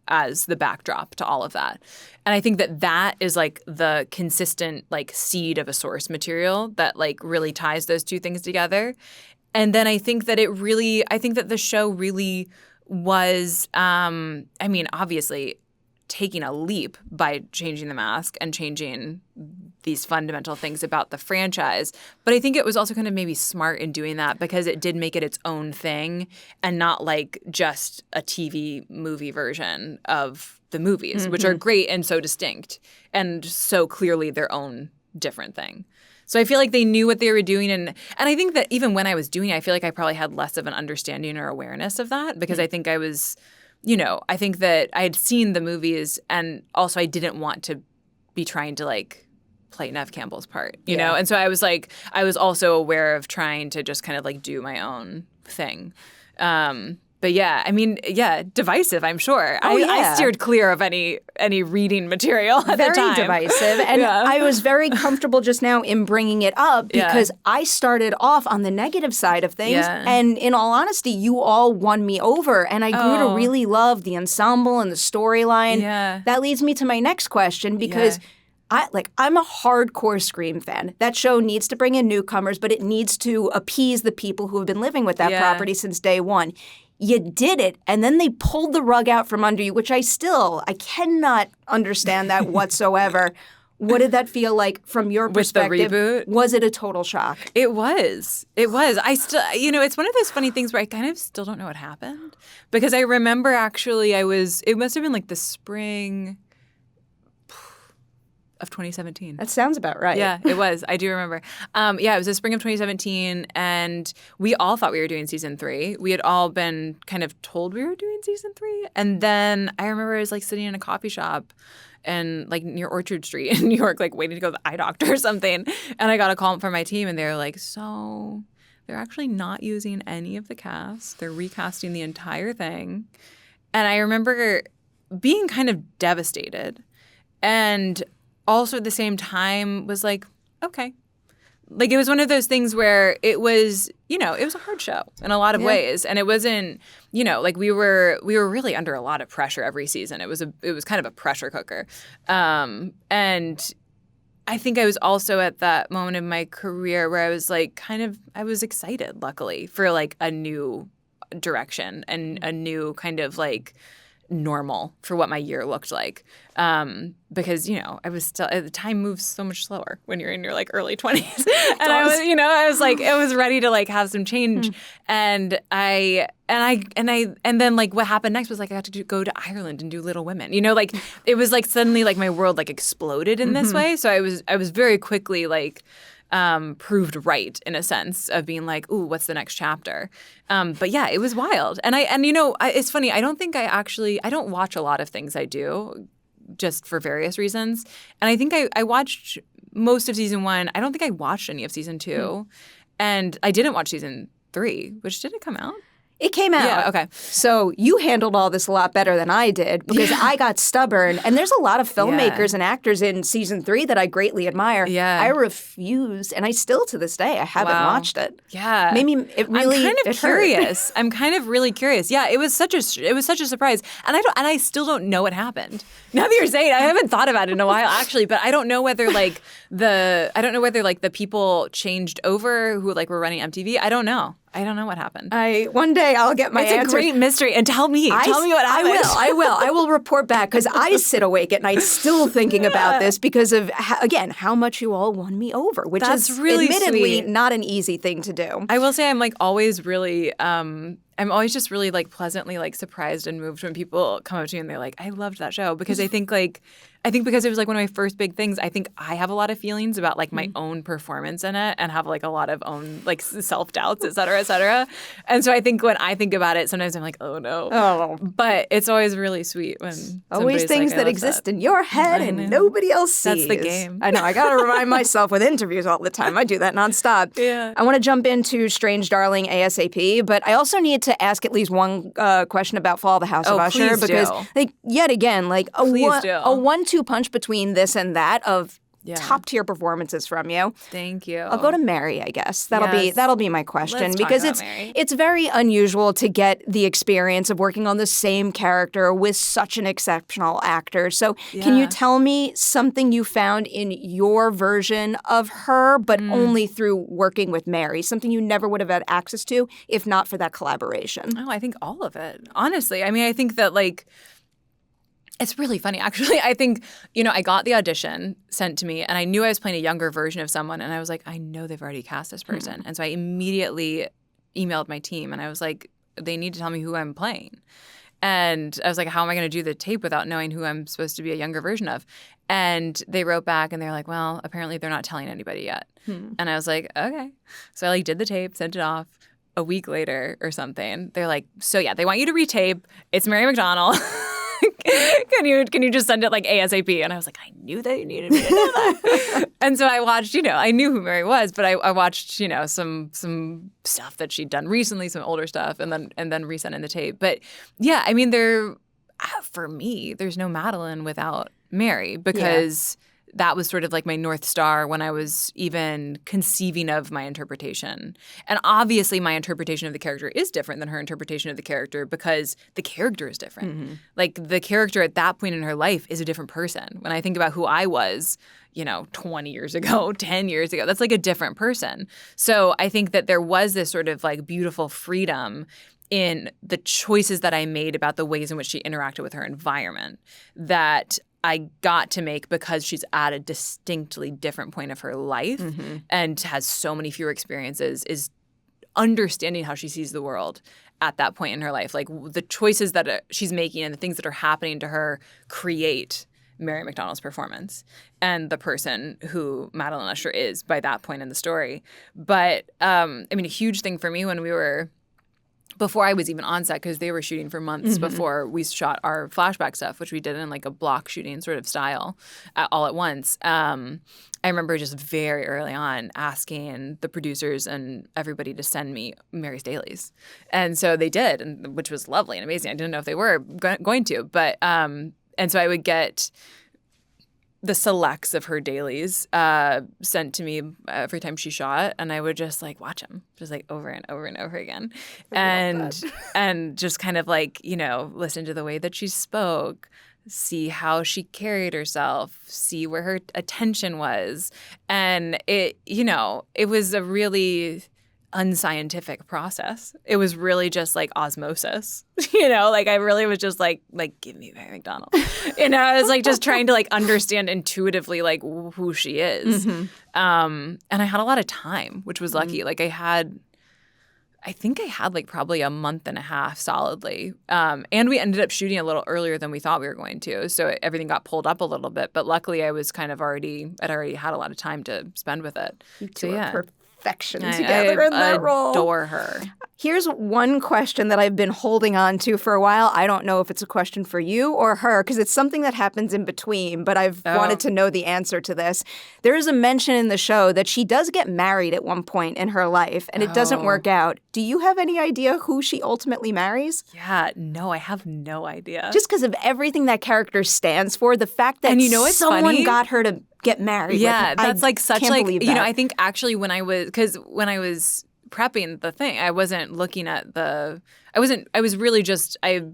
Speaker 2: as the backdrop to all of that. And I think that is like the consistent like seed of a source material that like really ties those two things together. And then I think that the show really was, obviously taking a leap by changing The Mask and changing these fundamental things about the franchise. But I think it was also kind of maybe smart in doing that because it did make it its own thing and not like just a TV movie version of the movies, which are great and so distinct and so clearly their own different thing. So I feel like they knew what they were doing. And I think that even when I was doing it, I feel like I probably had less of an understanding or awareness of that because I think I was, I think that I had seen the movies and also I didn't want to be trying to like play Neve Campbell's part, you know? And so I was also aware of trying to just kind of like do my own thing. But yeah, I mean, divisive, I'm sure. I steered clear of any reading material at the time.
Speaker 1: Very divisive. And I was very comfortable just now in bringing it up because I started off on the negative side of things. Yeah. And in all honesty, you all won me over. And I grew to really love the ensemble and the storyline. Yeah. That leads me to my next question because I'm a hardcore Scream fan. That show needs to bring in newcomers, but it needs to appease the people who have been living with that property since day one. You did it, and then they pulled the rug out from under you, which I cannot understand that whatsoever. What did that feel like from your perspective?
Speaker 2: With the reboot?
Speaker 1: Was it a total shock?
Speaker 2: It was. I still, it's one of those funny things where I kind of still don't know what happened. Because I remember actually it must have been like the spring of 2017.
Speaker 1: That sounds about right.
Speaker 2: Yeah, it was. I do remember. It was the spring of 2017, and we all thought we were doing season 3. We had all been kind of told we were doing season 3, and then I remember I was like sitting in a coffee shop and like near Orchard Street in New York, like waiting to go to the eye doctor or something, and I got a call from my team, and they were like, "So they're actually not using any of the cast. They're recasting the entire thing," and I remember being kind of devastated, and also at the same time was like, okay. Like it was one of those things where it was, it was a hard show in a lot of ways. And it wasn't, like we were really under a lot of pressure every season. It was kind of a pressure cooker. And I think I was also at that moment in my career where I was like I was excited, luckily, for like a new direction and a new kind of like normal for what my year looked like. Because, I was still, the time moves so much slower when you're in your like early 20s. And I was ready to like have some change. And then like what happened next was like I got to go to Ireland and do Little Women. It was like suddenly like my world like exploded in this way. So I was very quickly like proved right in a sense of being like, ooh, what's the next chapter? But yeah, it was wild. And it's funny. I don't watch a lot of things I do just for various reasons. And I think I watched most of season 1. I don't think I watched any of season 2. And I didn't watch season 3, which didn't come out.
Speaker 1: It came out.
Speaker 2: Yeah, okay.
Speaker 1: So you handled all this a lot better than I did because I got stubborn. And there's a lot of filmmakers and actors in season 3 that I greatly admire. Yeah. I refused, and I still to this day, I haven't watched it.
Speaker 2: Yeah.
Speaker 1: Maybe it really
Speaker 2: I'm kind of curious.
Speaker 1: Hurt.
Speaker 2: I'm kind of really curious. Yeah, it was such a surprise. And I still don't know what happened. Now that you're saying it, I haven't thought about it in a while actually, but I don't know whether the people changed over who like were running MTV. I don't know what happened.
Speaker 1: One day I'll get my answer.
Speaker 2: It's a great mystery. And tell me what happened.
Speaker 1: I will report back because I sit awake at night still thinking about this because of, again, how much you all won me over, which is really admittedly
Speaker 2: sweet.
Speaker 1: Not an easy thing to do.
Speaker 2: I will say I'm like always really I'm always just really like pleasantly like surprised and moved when people come up to me and they're like, I loved that show because I think because it was like one of my first big things, I think I have a lot of feelings about like my own performance in it and have like a lot of own like self-doubts, et cetera, et cetera. And so I think when I think about it, sometimes I'm like, oh no. Oh. But it's always really sweet when
Speaker 1: always things
Speaker 2: like,
Speaker 1: that exist in your head and nobody else sees.
Speaker 2: That's the game.
Speaker 1: I know. I got to remind myself with interviews all the time. I do that nonstop.
Speaker 2: Yeah.
Speaker 1: I want to jump into Strange Darling ASAP, but I also need to ask at least one question about Fall of the House of Usher because like yet again, like a 1-2 punch between this and that of top tier performances from you.
Speaker 2: Thank you.
Speaker 1: I'll go to Mary, I guess. That'll be my question because it's very unusual to get the experience of working on the same character with such an exceptional actor. So can you tell me something you found in your version of her, but only through working with Mary, something you never would have had access to if not for that collaboration?
Speaker 2: Oh, I think all of it. Honestly, I mean, I think that like it's really funny, actually. I think, I got the audition sent to me, and I knew I was playing a younger version of someone, and I was like, I know they've already cast this person. And so I immediately emailed my team, and I was like, they need to tell me who I'm playing. And I was like, how am I going to do the tape without knowing who I'm supposed to be a younger version of? And they wrote back, and they're like, well, apparently they're not telling anybody yet. And I was like, okay. So I did the tape, sent it off. A week later or something, they're like, so yeah, they want you to retape. It's Mary McDonnell. can you just send it like ASAP? And I was like, I knew that you needed me to know that. And so I watched, I knew who Mary was, but I watched, some stuff that she'd done recently, some older stuff, and then resent in the tape. But yeah, I mean, for me, there's no Madeline without Mary, because that was sort of like my North Star when I was even conceiving of my interpretation. And obviously my interpretation of the character is different than her interpretation of the character, because the character is different. Mm-hmm. Like, the character at that point in her life is a different person. When I think about who I was, 20 years ago, 10 years ago, that's like a different person. So I think that there was this sort of like beautiful freedom in the choices that I made about the ways in which she interacted with her environment that I got to make, because she's at a distinctly different point of her life and has so many fewer experiences, is understanding how she sees the world at that point in her life. Like, the choices that she's making and the things that are happening to her create Mary McDonnell's performance and the person who Madeline Usher is by that point in the story. But, a huge thing for me when we were – before I was even on set, because they were shooting for months before we shot our flashback stuff, which we did in like a block shooting sort of style all at once. I remember just very early on asking the producers and everybody to send me Mary's dailies. And so they did, which was lovely and amazing. I didn't know if they were going to. But and so I would get the selects of her dailies sent to me every time she shot, and I would just like watch them just like over and over and over again, and just kind of like listen to the way that she spoke, see how she carried herself, see where her attention was, and it was a really unscientific process. It was really just like osmosis, like I really was just like give me Mary McDonnell. I was like just trying to like understand intuitively like who she is. And I had a lot of time, which was lucky. Like I think I had like probably a month and a half solidly. And we ended up shooting a little earlier than we thought we were going to. So everything got pulled up a little bit. But luckily I was kind of I'd already had a lot of time to spend with it.
Speaker 1: You two are perfection together in that role.
Speaker 2: I adore her.
Speaker 1: Here's one question that I've been holding on to for a while. I don't know if it's a question for you or her, because it's something that happens in between, but I've wanted to know the answer to this. There is a mention in the show that she does get married at one point in her life, and it doesn't work out. Do you have any idea who she ultimately marries?
Speaker 2: Yeah, no, I have no idea.
Speaker 1: Just because of everything that character stands for, the fact that someone funny? Got her to get married.
Speaker 2: Yeah, that's like such like,
Speaker 1: I
Speaker 2: think actually when I was prepping the thing, I wasn't looking at I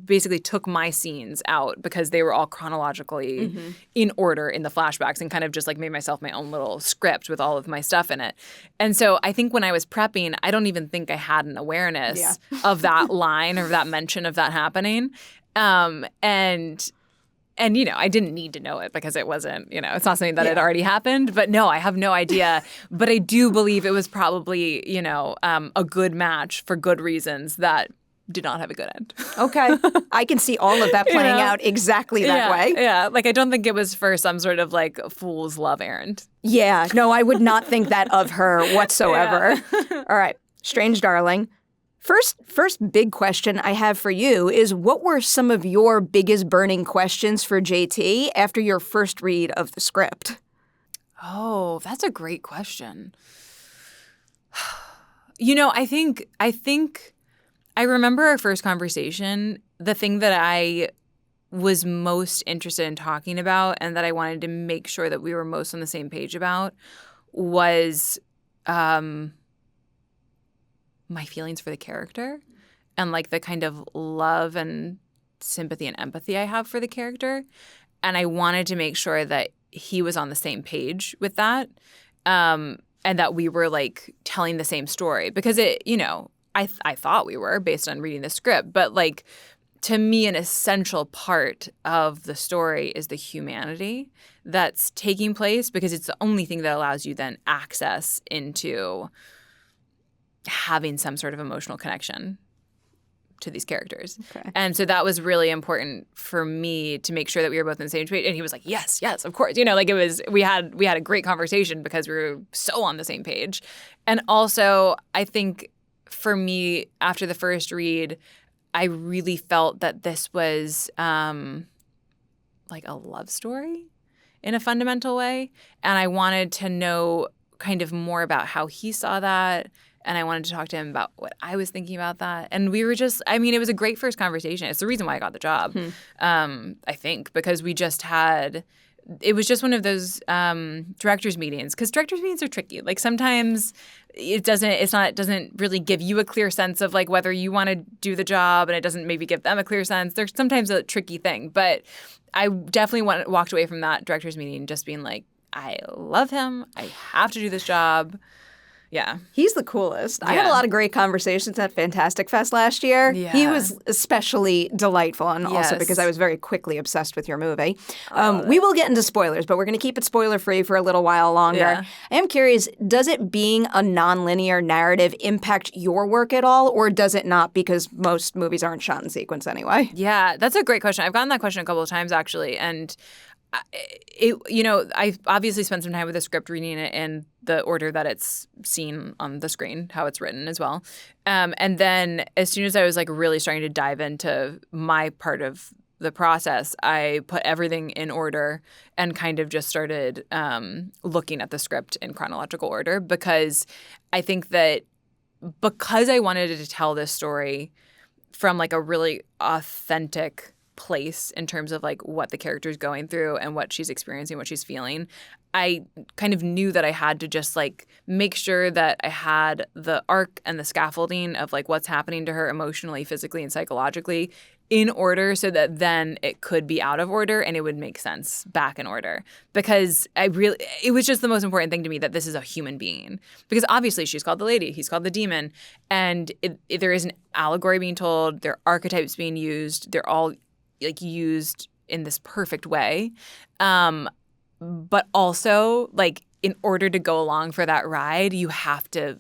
Speaker 2: basically took my scenes out because they were all chronologically in order in the flashbacks, and kind of just like made myself my own little script with all of my stuff in it. And so I think when I was prepping, I don't even think I had an awareness of that line or that mention of that happening. And, I didn't need to know it because it wasn't, it's not something that had already happened. But no, I have no idea. But I do believe it was probably, a good match for good reasons that did not have a good end.
Speaker 1: Okay. I can see all of that playing out exactly that way.
Speaker 2: Yeah. Like, I don't think it was for some sort of like fool's love errand.
Speaker 1: Yeah. No, I would not think that of her whatsoever. All right. Strange Darling. First big question I have for you is, what were some of your biggest burning questions for JT after your first read of the script?
Speaker 2: Oh, that's a great question. I think I remember our first conversation. The thing that I was most interested in talking about and that I wanted to make sure that we were most on the same page about was my feelings for the character and like the kind of love and sympathy and empathy I have for the character. And I wanted to make sure that he was on the same page with that, and that we were like telling the same story, because I thought we were based on reading the script, but like to me, an essential part of the story is the humanity that's taking place, because it's the only thing that allows you then access into having some sort of emotional connection to these characters. Okay. And so that was really important for me to make sure that we were both on the same page. And he was like, yes, of course. Like it was, we had a great conversation because we were so on the same page. And also, I think for me, after the first read, I really felt that this was like a love story in a fundamental way. And I wanted to know kind of more about how he saw that. And I wanted to talk to him about what I was thinking about that. And we were just, I mean, it was a great first conversation. It's the reason why I got the job, I think, because we just had, it was just one of those directors' meetings. Because directors' meetings are tricky. Like sometimes it doesn't really give you a clear sense of like whether you want to do the job, and it doesn't maybe give them a clear sense. There's sometimes a tricky thing. But I definitely walked away from that directors' meeting just being like, I love him. I have to do this job. Yeah.
Speaker 1: He's the coolest. I
Speaker 2: Yeah.
Speaker 1: had a lot of great conversations at Fantastic Fest last year.
Speaker 2: Yeah.
Speaker 1: He was especially delightful, and also
Speaker 2: Yes.
Speaker 1: because I was very quickly obsessed with your movie. We will get into spoilers, but we're going to keep it spoiler-free for a little while longer.
Speaker 2: Yeah.
Speaker 1: I am curious, does it being a nonlinear narrative impact your work at all, or does it not because most movies aren't shot in sequence anyway?
Speaker 2: Yeah, that's a great question. I've gotten that question a couple of times actually, and I obviously spent some time with the script, reading it in the order that it's seen on the screen, how it's written as well. And then as soon as I was like really starting to dive into my part of the process, I put everything in order and kind of just started looking at the script in chronological order, because I think that because I wanted to tell this story from like a really authentic place in terms of like what the character's going through and what she's experiencing, what she's feeling, I kind of knew that I had to just like make sure that I had the arc and the scaffolding of like what's happening to her emotionally, physically, and psychologically in order, so that then it could be out of order and it would make sense back in order. Because it was just the most important thing to me that this is a human being. Because obviously she's called the lady, he's called the demon, and there is an allegory being told, there are archetypes being used, they're all like used in this perfect way. But also like in order to go along for that ride, you have to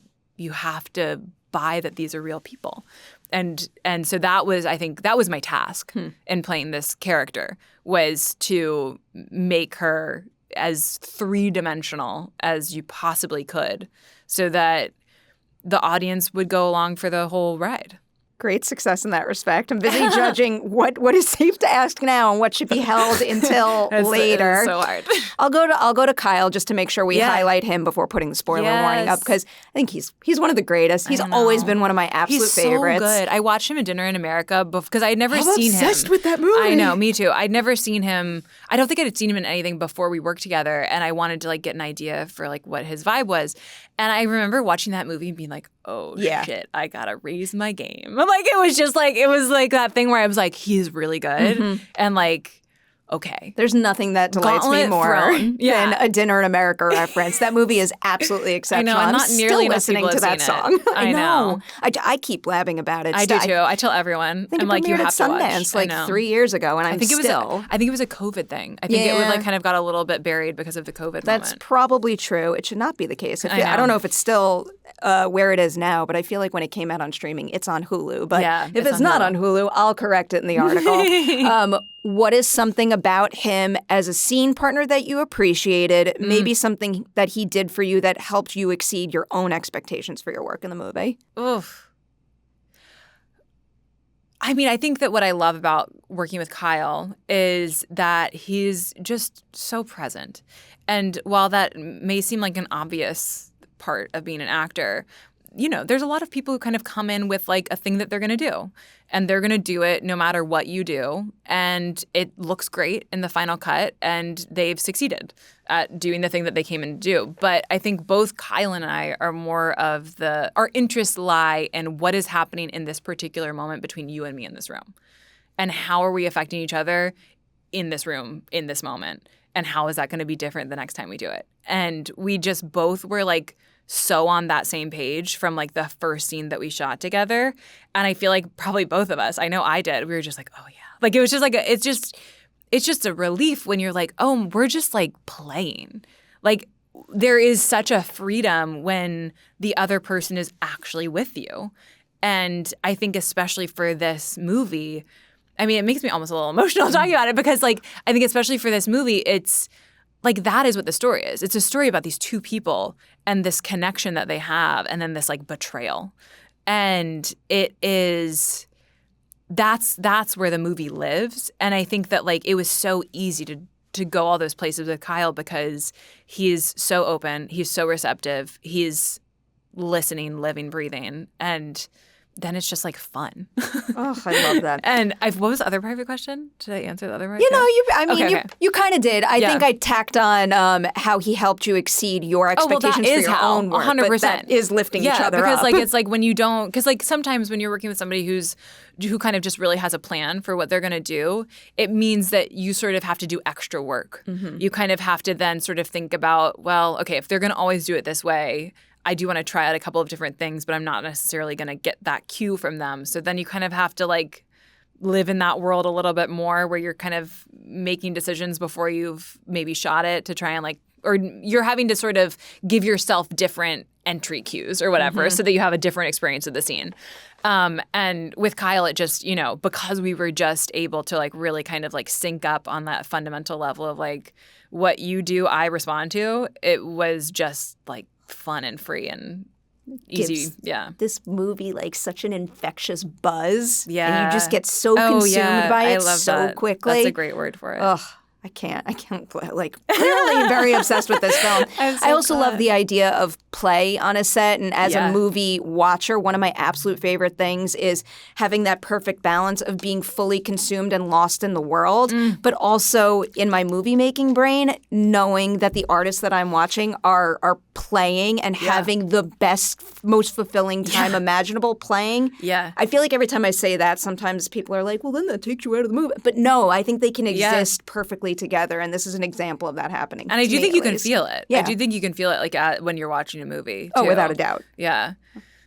Speaker 2: buy that these are real people. And so that was, I think that was my task in playing this character, was to make her as three-dimensional as you possibly could so that the audience would go along for the whole ride.
Speaker 1: Great success in that respect. I'm busy judging what is safe to ask now and what should be held until later.
Speaker 2: It's so hard.
Speaker 1: I'll go to Kyle just to make sure we highlight him before putting the spoiler warning up, because I think he's one of the greatest. He's always been one of my absolute favorites.
Speaker 2: He's so good. I watched him in Dinner in America because I had never seen him.
Speaker 1: I'm obsessed with that movie.
Speaker 2: I know, me too. I'd never seen him. I don't think I had seen him in anything before we worked together, and I wanted to like get an idea for like what his vibe was. And I remember watching that movie and being like, oh shit, I gotta raise my game. Like it was like that thing where I was like, he's really good, and like, okay.
Speaker 1: There's nothing that delights me more than a Dinner in America reference. That movie is absolutely exceptional.
Speaker 2: I know,
Speaker 1: I'm
Speaker 2: not nearly
Speaker 1: still listening to that song.
Speaker 2: I know.
Speaker 1: I keep blabbing about it.
Speaker 2: I do too. I tell everyone.
Speaker 1: I think
Speaker 2: I'm
Speaker 1: it
Speaker 2: like, you
Speaker 1: premiered
Speaker 2: have
Speaker 1: at
Speaker 2: to
Speaker 1: Sundance
Speaker 2: watch.
Speaker 1: like 3 years ago, and I think it was
Speaker 2: a COVID thing. I think it would like kind of got a little bit buried because of the COVID
Speaker 1: That's
Speaker 2: moment.
Speaker 1: probably true. It should not be the case. I don't know if it's still where it is now, but I feel like when it came out on streaming, it's on Hulu. But if it's not on Hulu, I'll correct it in the article. What is something about him as a scene partner that you appreciated? Maybe something that he did for you that helped you exceed your own expectations for your work in the movie?
Speaker 2: Oof. I mean, I think that what I love about working with Kyle is that he's just so present. And while that may seem like an obvious part of being an actor, you know, there's a lot of people who kind of come in with like a thing that they're going to do, and they're going to do it no matter what you do. And it looks great in the final cut, and they've succeeded at doing the thing that they came in to do. But I think both Kyle and I are more of our interests lie in what is happening in this particular moment between you and me in this room. And how are we affecting each other in this room, in this moment? And how is that going to be different the next time we do it? And we just both were like so on that same page from like the first scene that we shot together. And I feel like probably both of us, I know I did, we were just like, oh yeah. Like it was just like, it's just a relief when you're like, oh, we're just like playing. Like there is such a freedom when the other person is actually with you. And I think especially for this movie, I mean, it makes me almost a little emotional talking about it, because like, I think especially for this movie, it's like that is what the story is. It's a story about these two people and this connection that they have, and then this like betrayal. And it is that's where the movie lives. And I think that like it was so easy to go all those places with Kyle because he's so open, he's so receptive, he's listening, living, breathing, and then it's just like fun.
Speaker 1: Oh, I love that.
Speaker 2: And what was the other part of your question? Did I answer the other part?
Speaker 1: You kind of did. I think I tacked on how he helped you exceed your expectations for your own work.
Speaker 2: 100%.
Speaker 1: But that is lifting each other
Speaker 2: because
Speaker 1: up.
Speaker 2: like it's like when you don't, because like sometimes when you're working with somebody who kind of just really has a plan for what they're going to do, it means that you sort of have to do extra work. You kind of have to then sort of think about, well, okay, if they're going to always do it this way, I do want to try out a couple of different things, but I'm not necessarily going to get that cue from them. So then you kind of have to like live in that world a little bit more where you're kind of making decisions before you've maybe shot it to try and like, or you're having to sort of give yourself different entry cues or whatever so that you have a different experience of the scene. And with Kyle, it just, because we were just able to like really kind of like sync up on that fundamental level of like what you do, I respond to, it was just like fun and free and easy.
Speaker 1: This movie like such an infectious buzz.
Speaker 2: Yeah.
Speaker 1: And you just get so consumed by it so quickly.
Speaker 2: That's a great word for it.
Speaker 1: Ugh. I can't, like, clearly very obsessed with this film. I also love the idea of play on a set. And as a movie watcher, one of my absolute favorite things is having that perfect balance of being fully consumed and lost in the world, but also in my movie-making brain, knowing that the artists that I'm watching are playing and having the best, most fulfilling time imaginable playing.
Speaker 2: Yeah.
Speaker 1: I feel like every time I say that, sometimes people are like, well, then that takes you out of the movie. But no, I think they can exist perfectly together, and this is an example of that happening.
Speaker 2: And I do think you can feel it.
Speaker 1: Yeah.
Speaker 2: I do think you can feel it like when you're watching a movie, too.
Speaker 1: Oh, without a doubt.
Speaker 2: Yeah.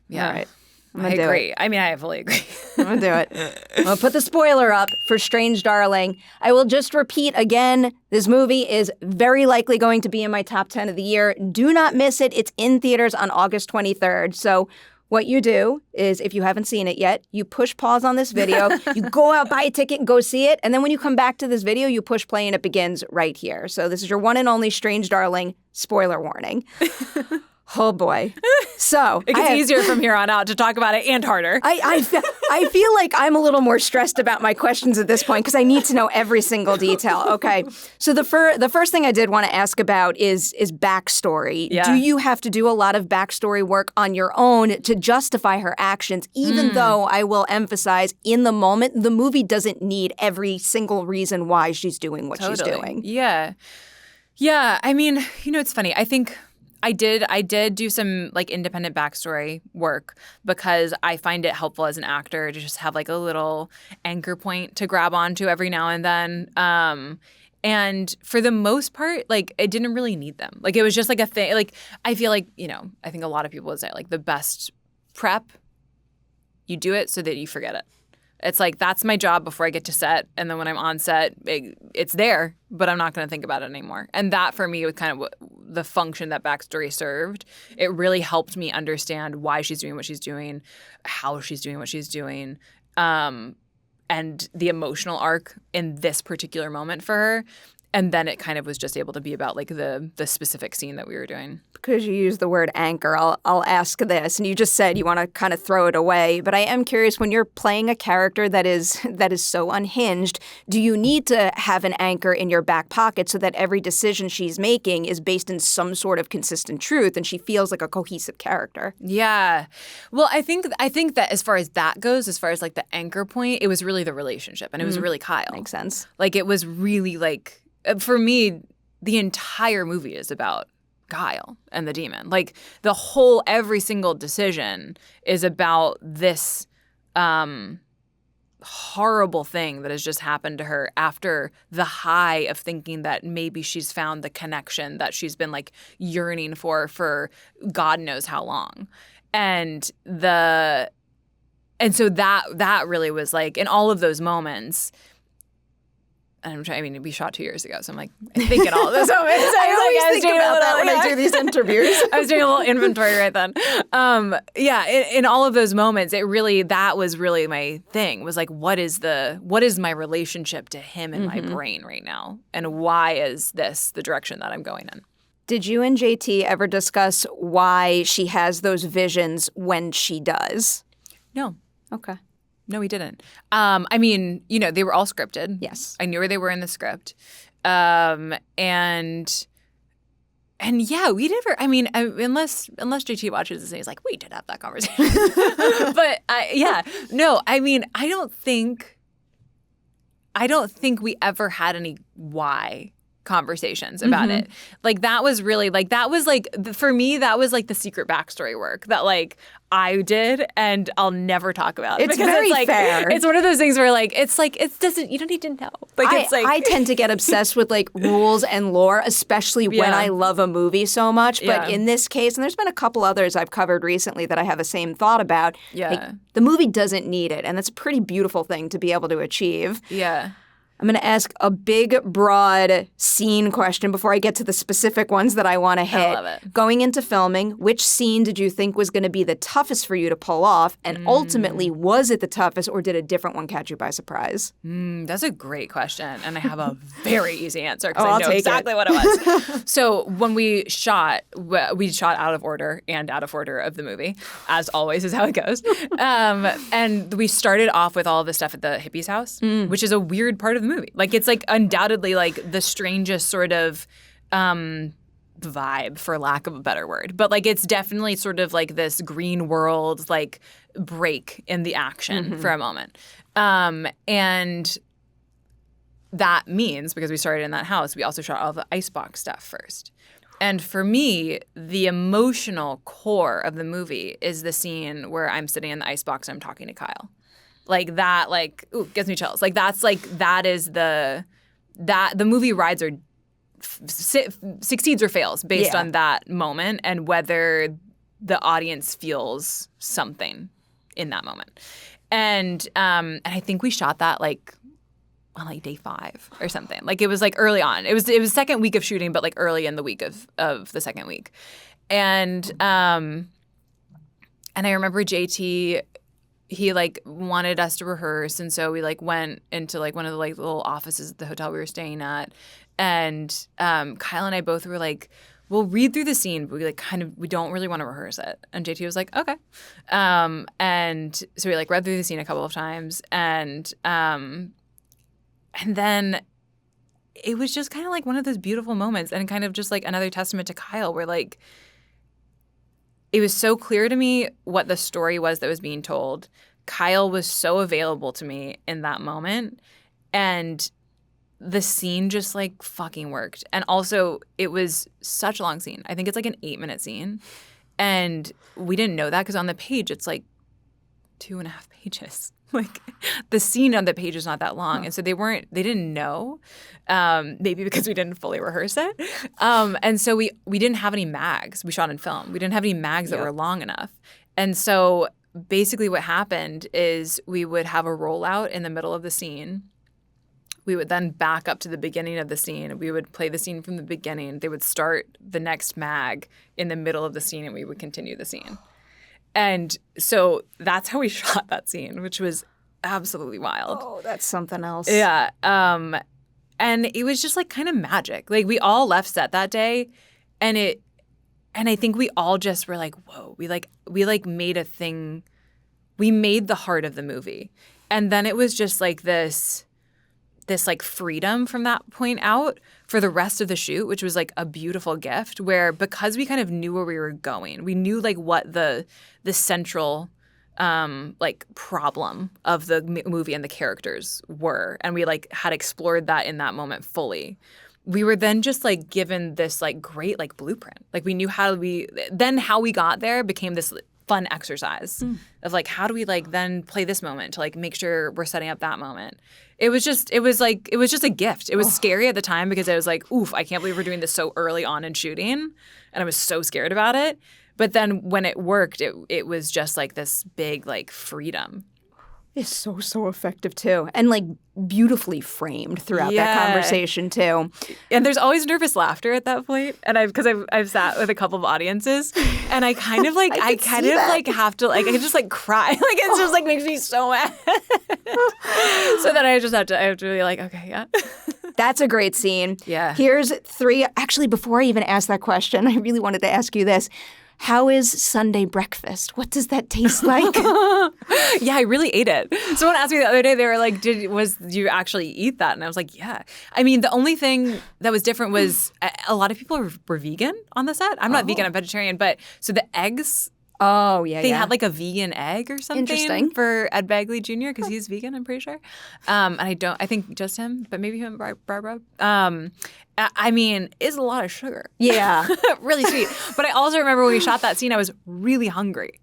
Speaker 2: Yeah.
Speaker 1: All right.
Speaker 2: I agree. I mean, I fully agree.
Speaker 1: I'm going to do it. I'll put the spoiler up for Strange Darling. I will just repeat again, this movie is very likely going to be in my top 10 of the year. Do not miss it. It's in theaters on August 23rd. So what you do is, if you haven't seen it yet, you push pause on this video, you go out, buy a ticket, and go see it. And then when you come back to this video, you push play and it begins right here. So this is your one and only Strange Darling spoiler warning. Oh, boy. So
Speaker 2: it gets easier from here on out to talk about it and harder.
Speaker 1: I feel like I'm a little more stressed about my questions at this point because I need to know every single detail. Okay. So the first thing I did want to ask about is backstory.
Speaker 2: Yeah.
Speaker 1: Do you have to do a lot of backstory work on your own to justify her actions, even though I will emphasize in the moment, the movie doesn't need every single reason why she's doing what she's doing?
Speaker 2: Yeah. Yeah. I mean, it's funny. I think I did do some like independent backstory work because I find it helpful as an actor to just have like a little anchor point to grab onto every now and then. And for the most part, like it didn't really need them. Like it was just like a thing. Like I feel like, I think a lot of people would say like the best prep, you do it so that you forget it. It's like that's my job before I get to set. And then when I'm on set, it's there, but I'm not going to think about it anymore. And that for me was kind of the function that backstory served. It really helped me understand why she's doing what she's doing, how she's doing what she's doing, and the emotional arc in this particular moment for her. And then it kind of was just able to be about like the specific scene that we were doing. Because
Speaker 1: you use the word anchor, I'll ask this. And you just said you want to kind of throw it away. But I am curious, when you're playing a character that is so unhinged, do you need to have an anchor in your back pocket so that every decision she's making is based in some sort of consistent truth and she feels like a cohesive character?
Speaker 2: Yeah. Well, I think that as far as that goes, as far as like the anchor point, it was really the relationship. And it was really Kyle.
Speaker 1: Makes sense.
Speaker 2: Like it was really like, for me, the entire movie is about Kyle and the demon. Like every single decision is about this horrible thing that has just happened to her after the high of thinking that maybe she's found the connection that she's been like yearning for God knows how long. And so that really was like in all of those moments. We shot 2 years ago, so I'm like, I think in all of those moments.
Speaker 1: I always think about that when I do these interviews.
Speaker 2: I was doing a little inventory right then. In all of those moments, that was really my thing, was like, what is my relationship to him in my brain right now? And why is this the direction that I'm going in?
Speaker 1: Did you and JT ever discuss why she has those visions when she does?
Speaker 2: No.
Speaker 1: Okay.
Speaker 2: No, we didn't. I mean, they were all scripted.
Speaker 1: Yes.
Speaker 2: I knew where they were in the script. And yeah, we never, unless JT watches this and he's like, we did have that conversation. But no, I mean, I don't think we ever had any why conversations about it. Like that was really for me, that was like the secret backstory work that like I did and I'll never talk about.
Speaker 1: It's very fair.
Speaker 2: It's one of those things where you don't need to know.
Speaker 1: I tend to get obsessed with like rules and lore, especially when I love a movie so much. But in this case, and there's been a couple others I've covered recently that I have the same thought about.
Speaker 2: Yeah.
Speaker 1: Like, the movie doesn't need it. And that's a pretty beautiful thing to be able to achieve.
Speaker 2: Yeah.
Speaker 1: I'm going to ask a big, broad scene question before I get to the specific ones that I want to hit.
Speaker 2: I love it.
Speaker 1: Going into filming, which scene did you think was going to be the toughest for you to pull off? And ultimately, was it the toughest or did a different one catch you by surprise?
Speaker 2: That's a great question. And I have a very easy answer because
Speaker 1: I'll
Speaker 2: I know
Speaker 1: take
Speaker 2: exactly what it was. So when we shot out of order and out of order of the movie, as always is how it goes. And we started off with all the stuff at the hippie's house, which is a weird part of the movie. Like it's like undoubtedly like the strangest sort of vibe, for lack of a better word. But like it's definitely sort of like this green world like break in the action for a moment. And that means, because we started in that house, we also shot all the icebox stuff first. And for me, the emotional core of the movie is the scene where I'm sitting in the icebox and I'm talking to Kyle. Like that, like, ooh, gives me chills. Like that is the movie rides or succeeds or fails based on that moment and whether the audience feels something in that moment. And I think we shot that like on like day 5 or something. Like it was like early on. It was second week of shooting, but like early in the week of the second week. And I remember JT, he like wanted us to rehearse, and so we like went into like one of the like little offices at the hotel we were staying at, and Kyle and I both were like, we'll read through the scene, but we don't really want to rehearse it. And JT was like, okay. And so we like read through the scene a couple of times, and then it was just kind of like one of those beautiful moments and kind of just like another testament to Kyle where like it was so clear to me what the story was that was being told. Kyle was so available to me in that moment. And the scene just like fucking worked. And also it was such a long scene. I think it's like an 8-minute scene. And we didn't know that because on the page it's like 2.5 pages. Like the scene on the page is not that long. And so they didn't know, maybe because we didn't fully rehearse it. And so we didn't have any mags. We shot in film. We didn't have any mags that were long enough. And so basically what happened is we would have a rollout in the middle of the scene. We would then back up to the beginning of the scene. We would play the scene from the beginning. They would start the next mag in the middle of the scene and we would continue the scene. And so that's how we shot that scene, which was absolutely wild.
Speaker 1: Oh, that's something else.
Speaker 2: Yeah. And it was just like kind of magic. Like we all left set that day and I think we all just were like, whoa, we made a thing. We made the heart of the movie. And then it was just like this like freedom from that point out for the rest of the shoot, which was like a beautiful gift where because we kind of knew where we were going, we knew like what the central like problem of the movie and the characters were. And we like had explored that in that moment fully. We were then just like given this like great like blueprint. Like we knew how we got there became this fun exercise of like how do we like then play this moment to like make sure we're setting up that moment. It was just a gift. It was scary at the time because I was like, oof, I can't believe we're doing this so early on in shooting. And I was so scared about it. But then when it worked, it was just like this big like freedom.
Speaker 1: It's so effective too. And like beautifully framed throughout that conversation too.
Speaker 2: And there's always nervous laughter at that point. And I've sat with a couple of audiences and I kind of like I have to like I can just like cry. Like it just like makes me so mad. So then I have to be like, okay, yeah.
Speaker 1: That's a great scene.
Speaker 2: Yeah.
Speaker 1: Here's 3. Actually, before I even ask that question, I really wanted to ask you this. how is Sunday breakfast? What does that taste like?
Speaker 2: Yeah, I really ate it. Someone asked me the other day, they were like, did you actually eat that? And I was like, yeah. I mean, the only thing that was different was a lot of people were vegan on the set. I'm not vegan, I'm vegetarian. But so the eggs, they had like a vegan egg or something.
Speaker 1: Interesting.
Speaker 2: For Ed Begley Jr. because he's vegan, I'm pretty sure. And I think just him, but maybe him and Barbara. I mean, it's a lot of sugar.
Speaker 1: Yeah.
Speaker 2: Really sweet. But I also remember when we shot that scene, I was really hungry.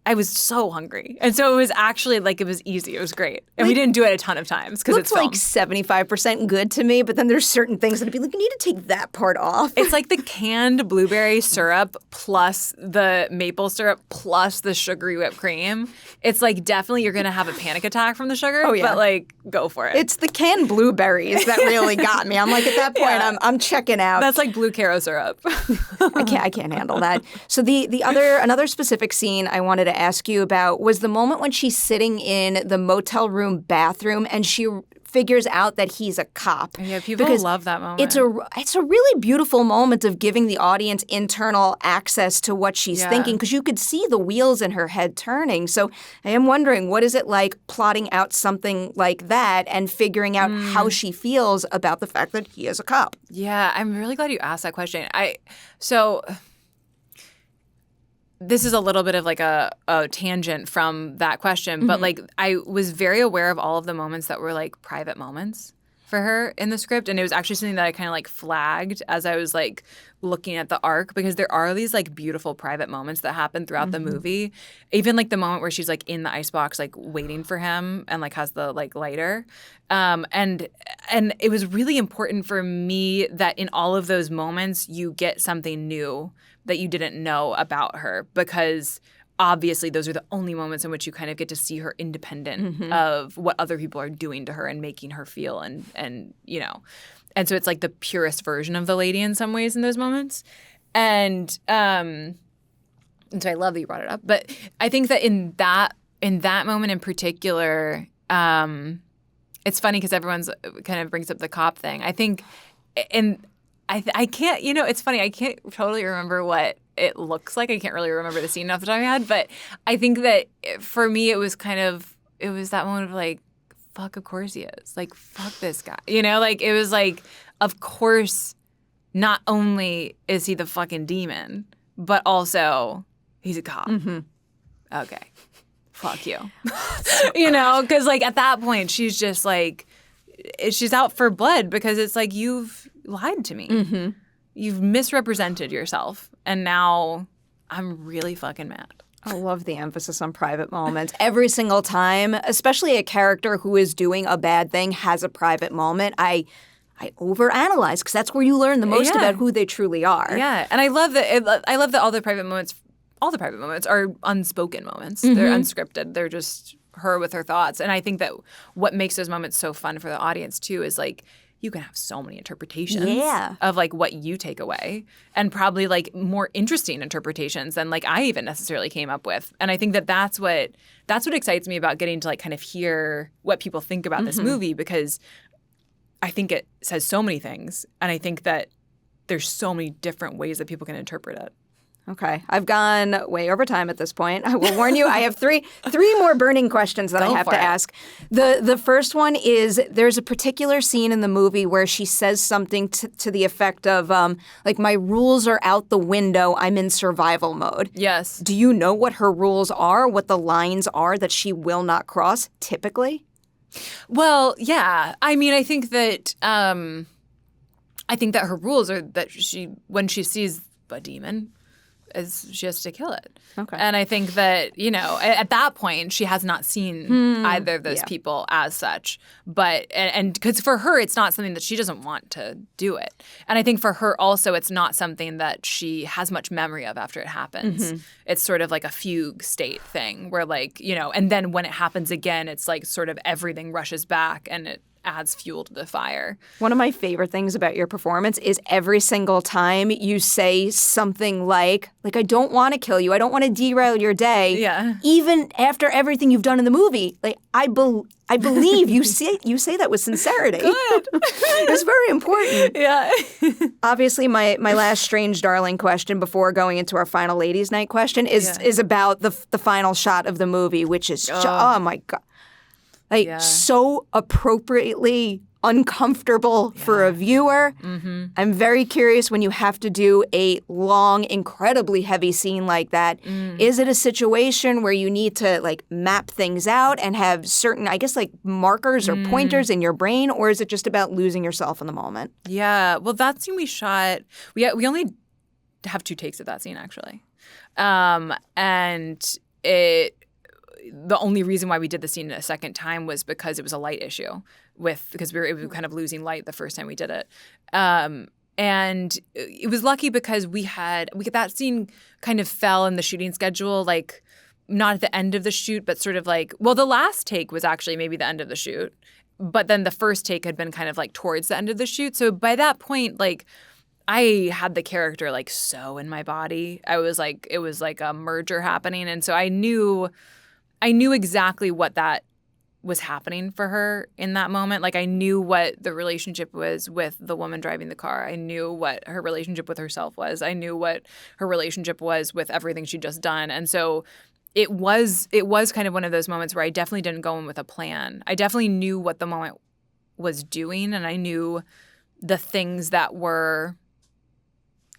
Speaker 2: I was so hungry. And so it was actually like it was easy. It was great. And we didn't do it a ton of times because it's
Speaker 1: like 75% good to me, but then there's certain things that I'd be like, you need to take that part off.
Speaker 2: It's like the canned blueberry syrup plus the maple syrup plus the sugary whipped cream. It's like definitely you're going to have a panic attack from the sugar, but like go for it.
Speaker 1: It's the canned blueberries that really got me. I'm like, at that point, I'm checking out.
Speaker 2: That's like blue Caro syrup.
Speaker 1: I can't handle that. So another specific scene I wanted to ask you about was the moment when she's sitting in the motel room bathroom and she figures out that he's a cop.
Speaker 2: Yeah, people love that moment.
Speaker 1: It's a really beautiful moment of giving the audience internal access to what she's thinking because you could see the wheels in her head turning. So I am wondering, what is it like plotting out something like that and figuring out how she feels about the fact that he is a cop?
Speaker 2: Yeah, I'm really glad you asked that question. This is a little bit of like a tangent from that question, but like I was very aware of all of the moments that were like private moments for her in the script. And it was actually something that I kind of like flagged as I was like looking at the arc because there are these like beautiful private moments that happen throughout the movie. Even like the moment where she's like in the icebox like waiting for him and like has the like lighter. And it was really important for me that in all of those moments you get something new that you didn't know about her because obviously those are the only moments in which you kind of get to see her independent of what other people are doing to her and making her feel and you know. And so it's like the purest version of the lady in some ways in those moments. And so I love that you brought it up. But I think that in that moment in particular, it's funny because everyone's kind of brings up the cop thing. I think I can't, you know, it's funny. I can't totally remember what it looks like. I can't really remember the scene off the top of my head. But I think that for me, it was that moment of like, fuck, of course he is. Like, fuck this guy. You know, like it was like, of course, not only is he the fucking demon, but also he's a cop. Okay. Fuck you. You know, because like at that point, she's just like, she's out for blood because it's like, you've lied to me. You've misrepresented yourself. And now I'm really fucking mad.
Speaker 1: I love the emphasis on private moments. Every single time, especially a character who is doing a bad thing has a private moment, I overanalyze because that's where you learn the most about who they truly are.
Speaker 2: Yeah. And I love that all the private moments are unspoken moments. They're unscripted. They're just her with her thoughts. And I think that what makes those moments so fun for the audience too is like you can have so many interpretations of like what you take away and probably like more interesting interpretations than like I even necessarily came up with. And I think that that's what excites me about getting to like kind of hear what people think about this movie because I think it says so many things. And I think that there's so many different ways that people can interpret it.
Speaker 1: Okay. I've gone way over time at this point. I will warn you, I have three more burning questions that I have to ask. The first one is there's a particular scene in the movie where she says something to the effect of, like, my rules are out the window. I'm in survival mode.
Speaker 2: Yes.
Speaker 1: Do you know what her rules are, what the lines are that she will not cross typically?
Speaker 2: Well, yeah. I mean, I think that her rules are that when she sees a demon, she has to kill it. Okay. And I think that, you know, at that point, she has not seen either of those people as such. But, and because for her, it's not something that she doesn't want to do it. And I think for her also, it's not something that she has much memory of after it happens. It's sort of like a fugue state thing where like, you know, and then when it happens again, it's like sort of everything rushes back and adds fuel to the fire.
Speaker 1: One of my favorite things about your performance is every single time you say something like, I don't want to kill you. I don't want to derail your day.
Speaker 2: Yeah.
Speaker 1: Even after everything you've done in the movie. I believe you say that with sincerity.
Speaker 2: Good.
Speaker 1: It's very important.
Speaker 2: Yeah.
Speaker 1: Obviously, my last strange darling question before going into our final ladies' night question is about the final shot of the movie, which is, oh my God. So appropriately uncomfortable for a viewer. Mm-hmm. I'm very curious when you have to do a long, incredibly heavy scene like that. Is it a situation where you need to map things out and have certain, I guess, markers or pointers in your brain, or is it just about losing yourself in the moment?
Speaker 2: Yeah. Well, that scene we shot, we only have 2 takes of that scene, actually. And the only reason why we did the scene a second time was because it was a light issue because we were kind of losing light the first time we did it. And it was lucky because we that scene kind of fell in the shooting schedule, not at the end of the shoot, but sort of the last take was actually maybe the end of the shoot, but then the first take had been kind of towards the end of the shoot. So by that point, I had the character so in my body. I was it was a merger happening. And so I knew exactly what that was happening for her in that moment. I knew what the relationship was with the woman driving the car. I knew what her relationship with herself was. I knew what her relationship was with everything she'd just done. And so it was kind of one of those moments where I definitely didn't go in with a plan. I definitely knew what the moment was doing, and I knew the things that were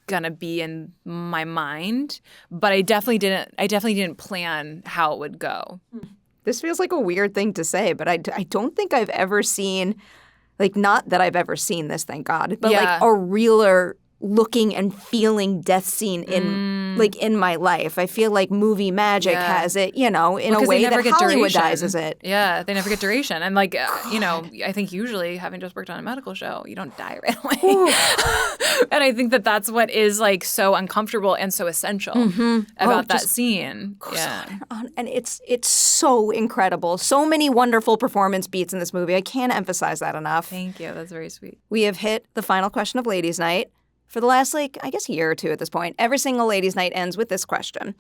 Speaker 2: gonna be in my mind, but I definitely didn't plan how it would go.
Speaker 1: This feels like a weird thing to say, but I don't think I've ever seen, not that I've ever seen this, thank God, but a realer looking and feeling death scene in my life. I feel like movie magic has it, in a way that Hollywoodizes it.
Speaker 2: Yeah, they never get duration. And I think usually, having just worked on a medical show, you don't die right away. And I think that's what is so uncomfortable and so essential about that scene. Yeah.
Speaker 1: And it's so incredible. So many wonderful performance beats in this movie. I can't emphasize that enough.
Speaker 2: Thank you. That's very sweet.
Speaker 1: We have hit the final question of Ladies' Night. For the last, I guess, year or two at this point, every single Ladies' Night ends with this question.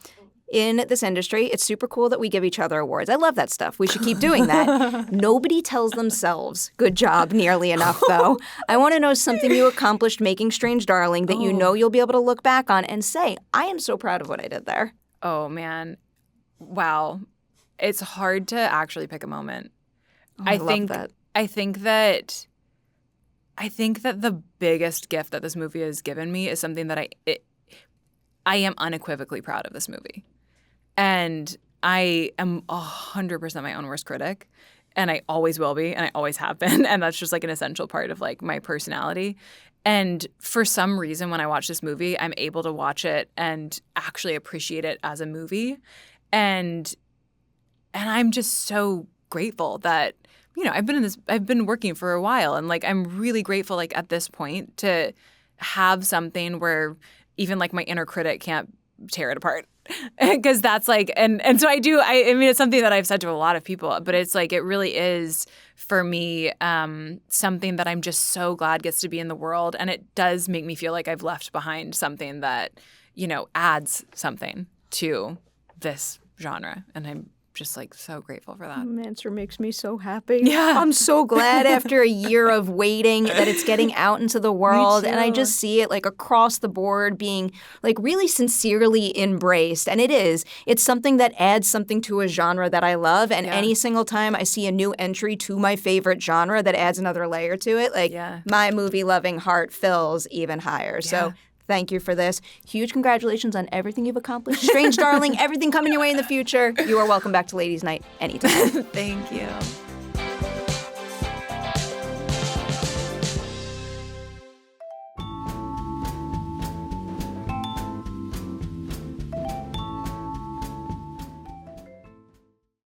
Speaker 1: In this industry, it's super cool that we give each other awards. I love that stuff. We should keep doing that. Nobody tells themselves, good job, nearly enough, though. I want to know something you accomplished making Strange Darling that you know you'll be able to look back on and say, I am so proud of what I did there.
Speaker 2: Oh, man. Wow. It's hard to actually pick a moment.
Speaker 1: I love that.
Speaker 2: I think that the biggest gift that this movie has given me is something that I am unequivocally proud of this movie. And I am 100% my own worst critic. And I always will be, and I always have been. And that's just an essential part of my personality. And for some reason, when I watch this movie, I'm able to watch it and actually appreciate it as a movie. And I'm just so grateful that I've been working for a while, and I'm really grateful at this point to have something where even my inner critic can't tear it apart. Because that's and so I do. I mean, it's something that I've said to a lot of people, but it's it really is for me something that I'm just so glad gets to be in the world, and it does make me feel like I've left behind something that adds something to this genre, and I'm just so grateful for that.
Speaker 1: Answer makes me so happy.
Speaker 2: Yeah.
Speaker 1: I'm so glad after a year of waiting that it's getting out into the world, and I just see it across the board being really sincerely embraced. And it's something that adds something to a genre that I love, and any single time I see a new entry to my favorite genre that adds another layer to it, my movie loving heart fills even higher. So thank you for this. Huge congratulations on everything you've accomplished. Strange Darling, everything coming your way in the future. You are welcome back to Ladies' Night anytime.
Speaker 2: Thank you.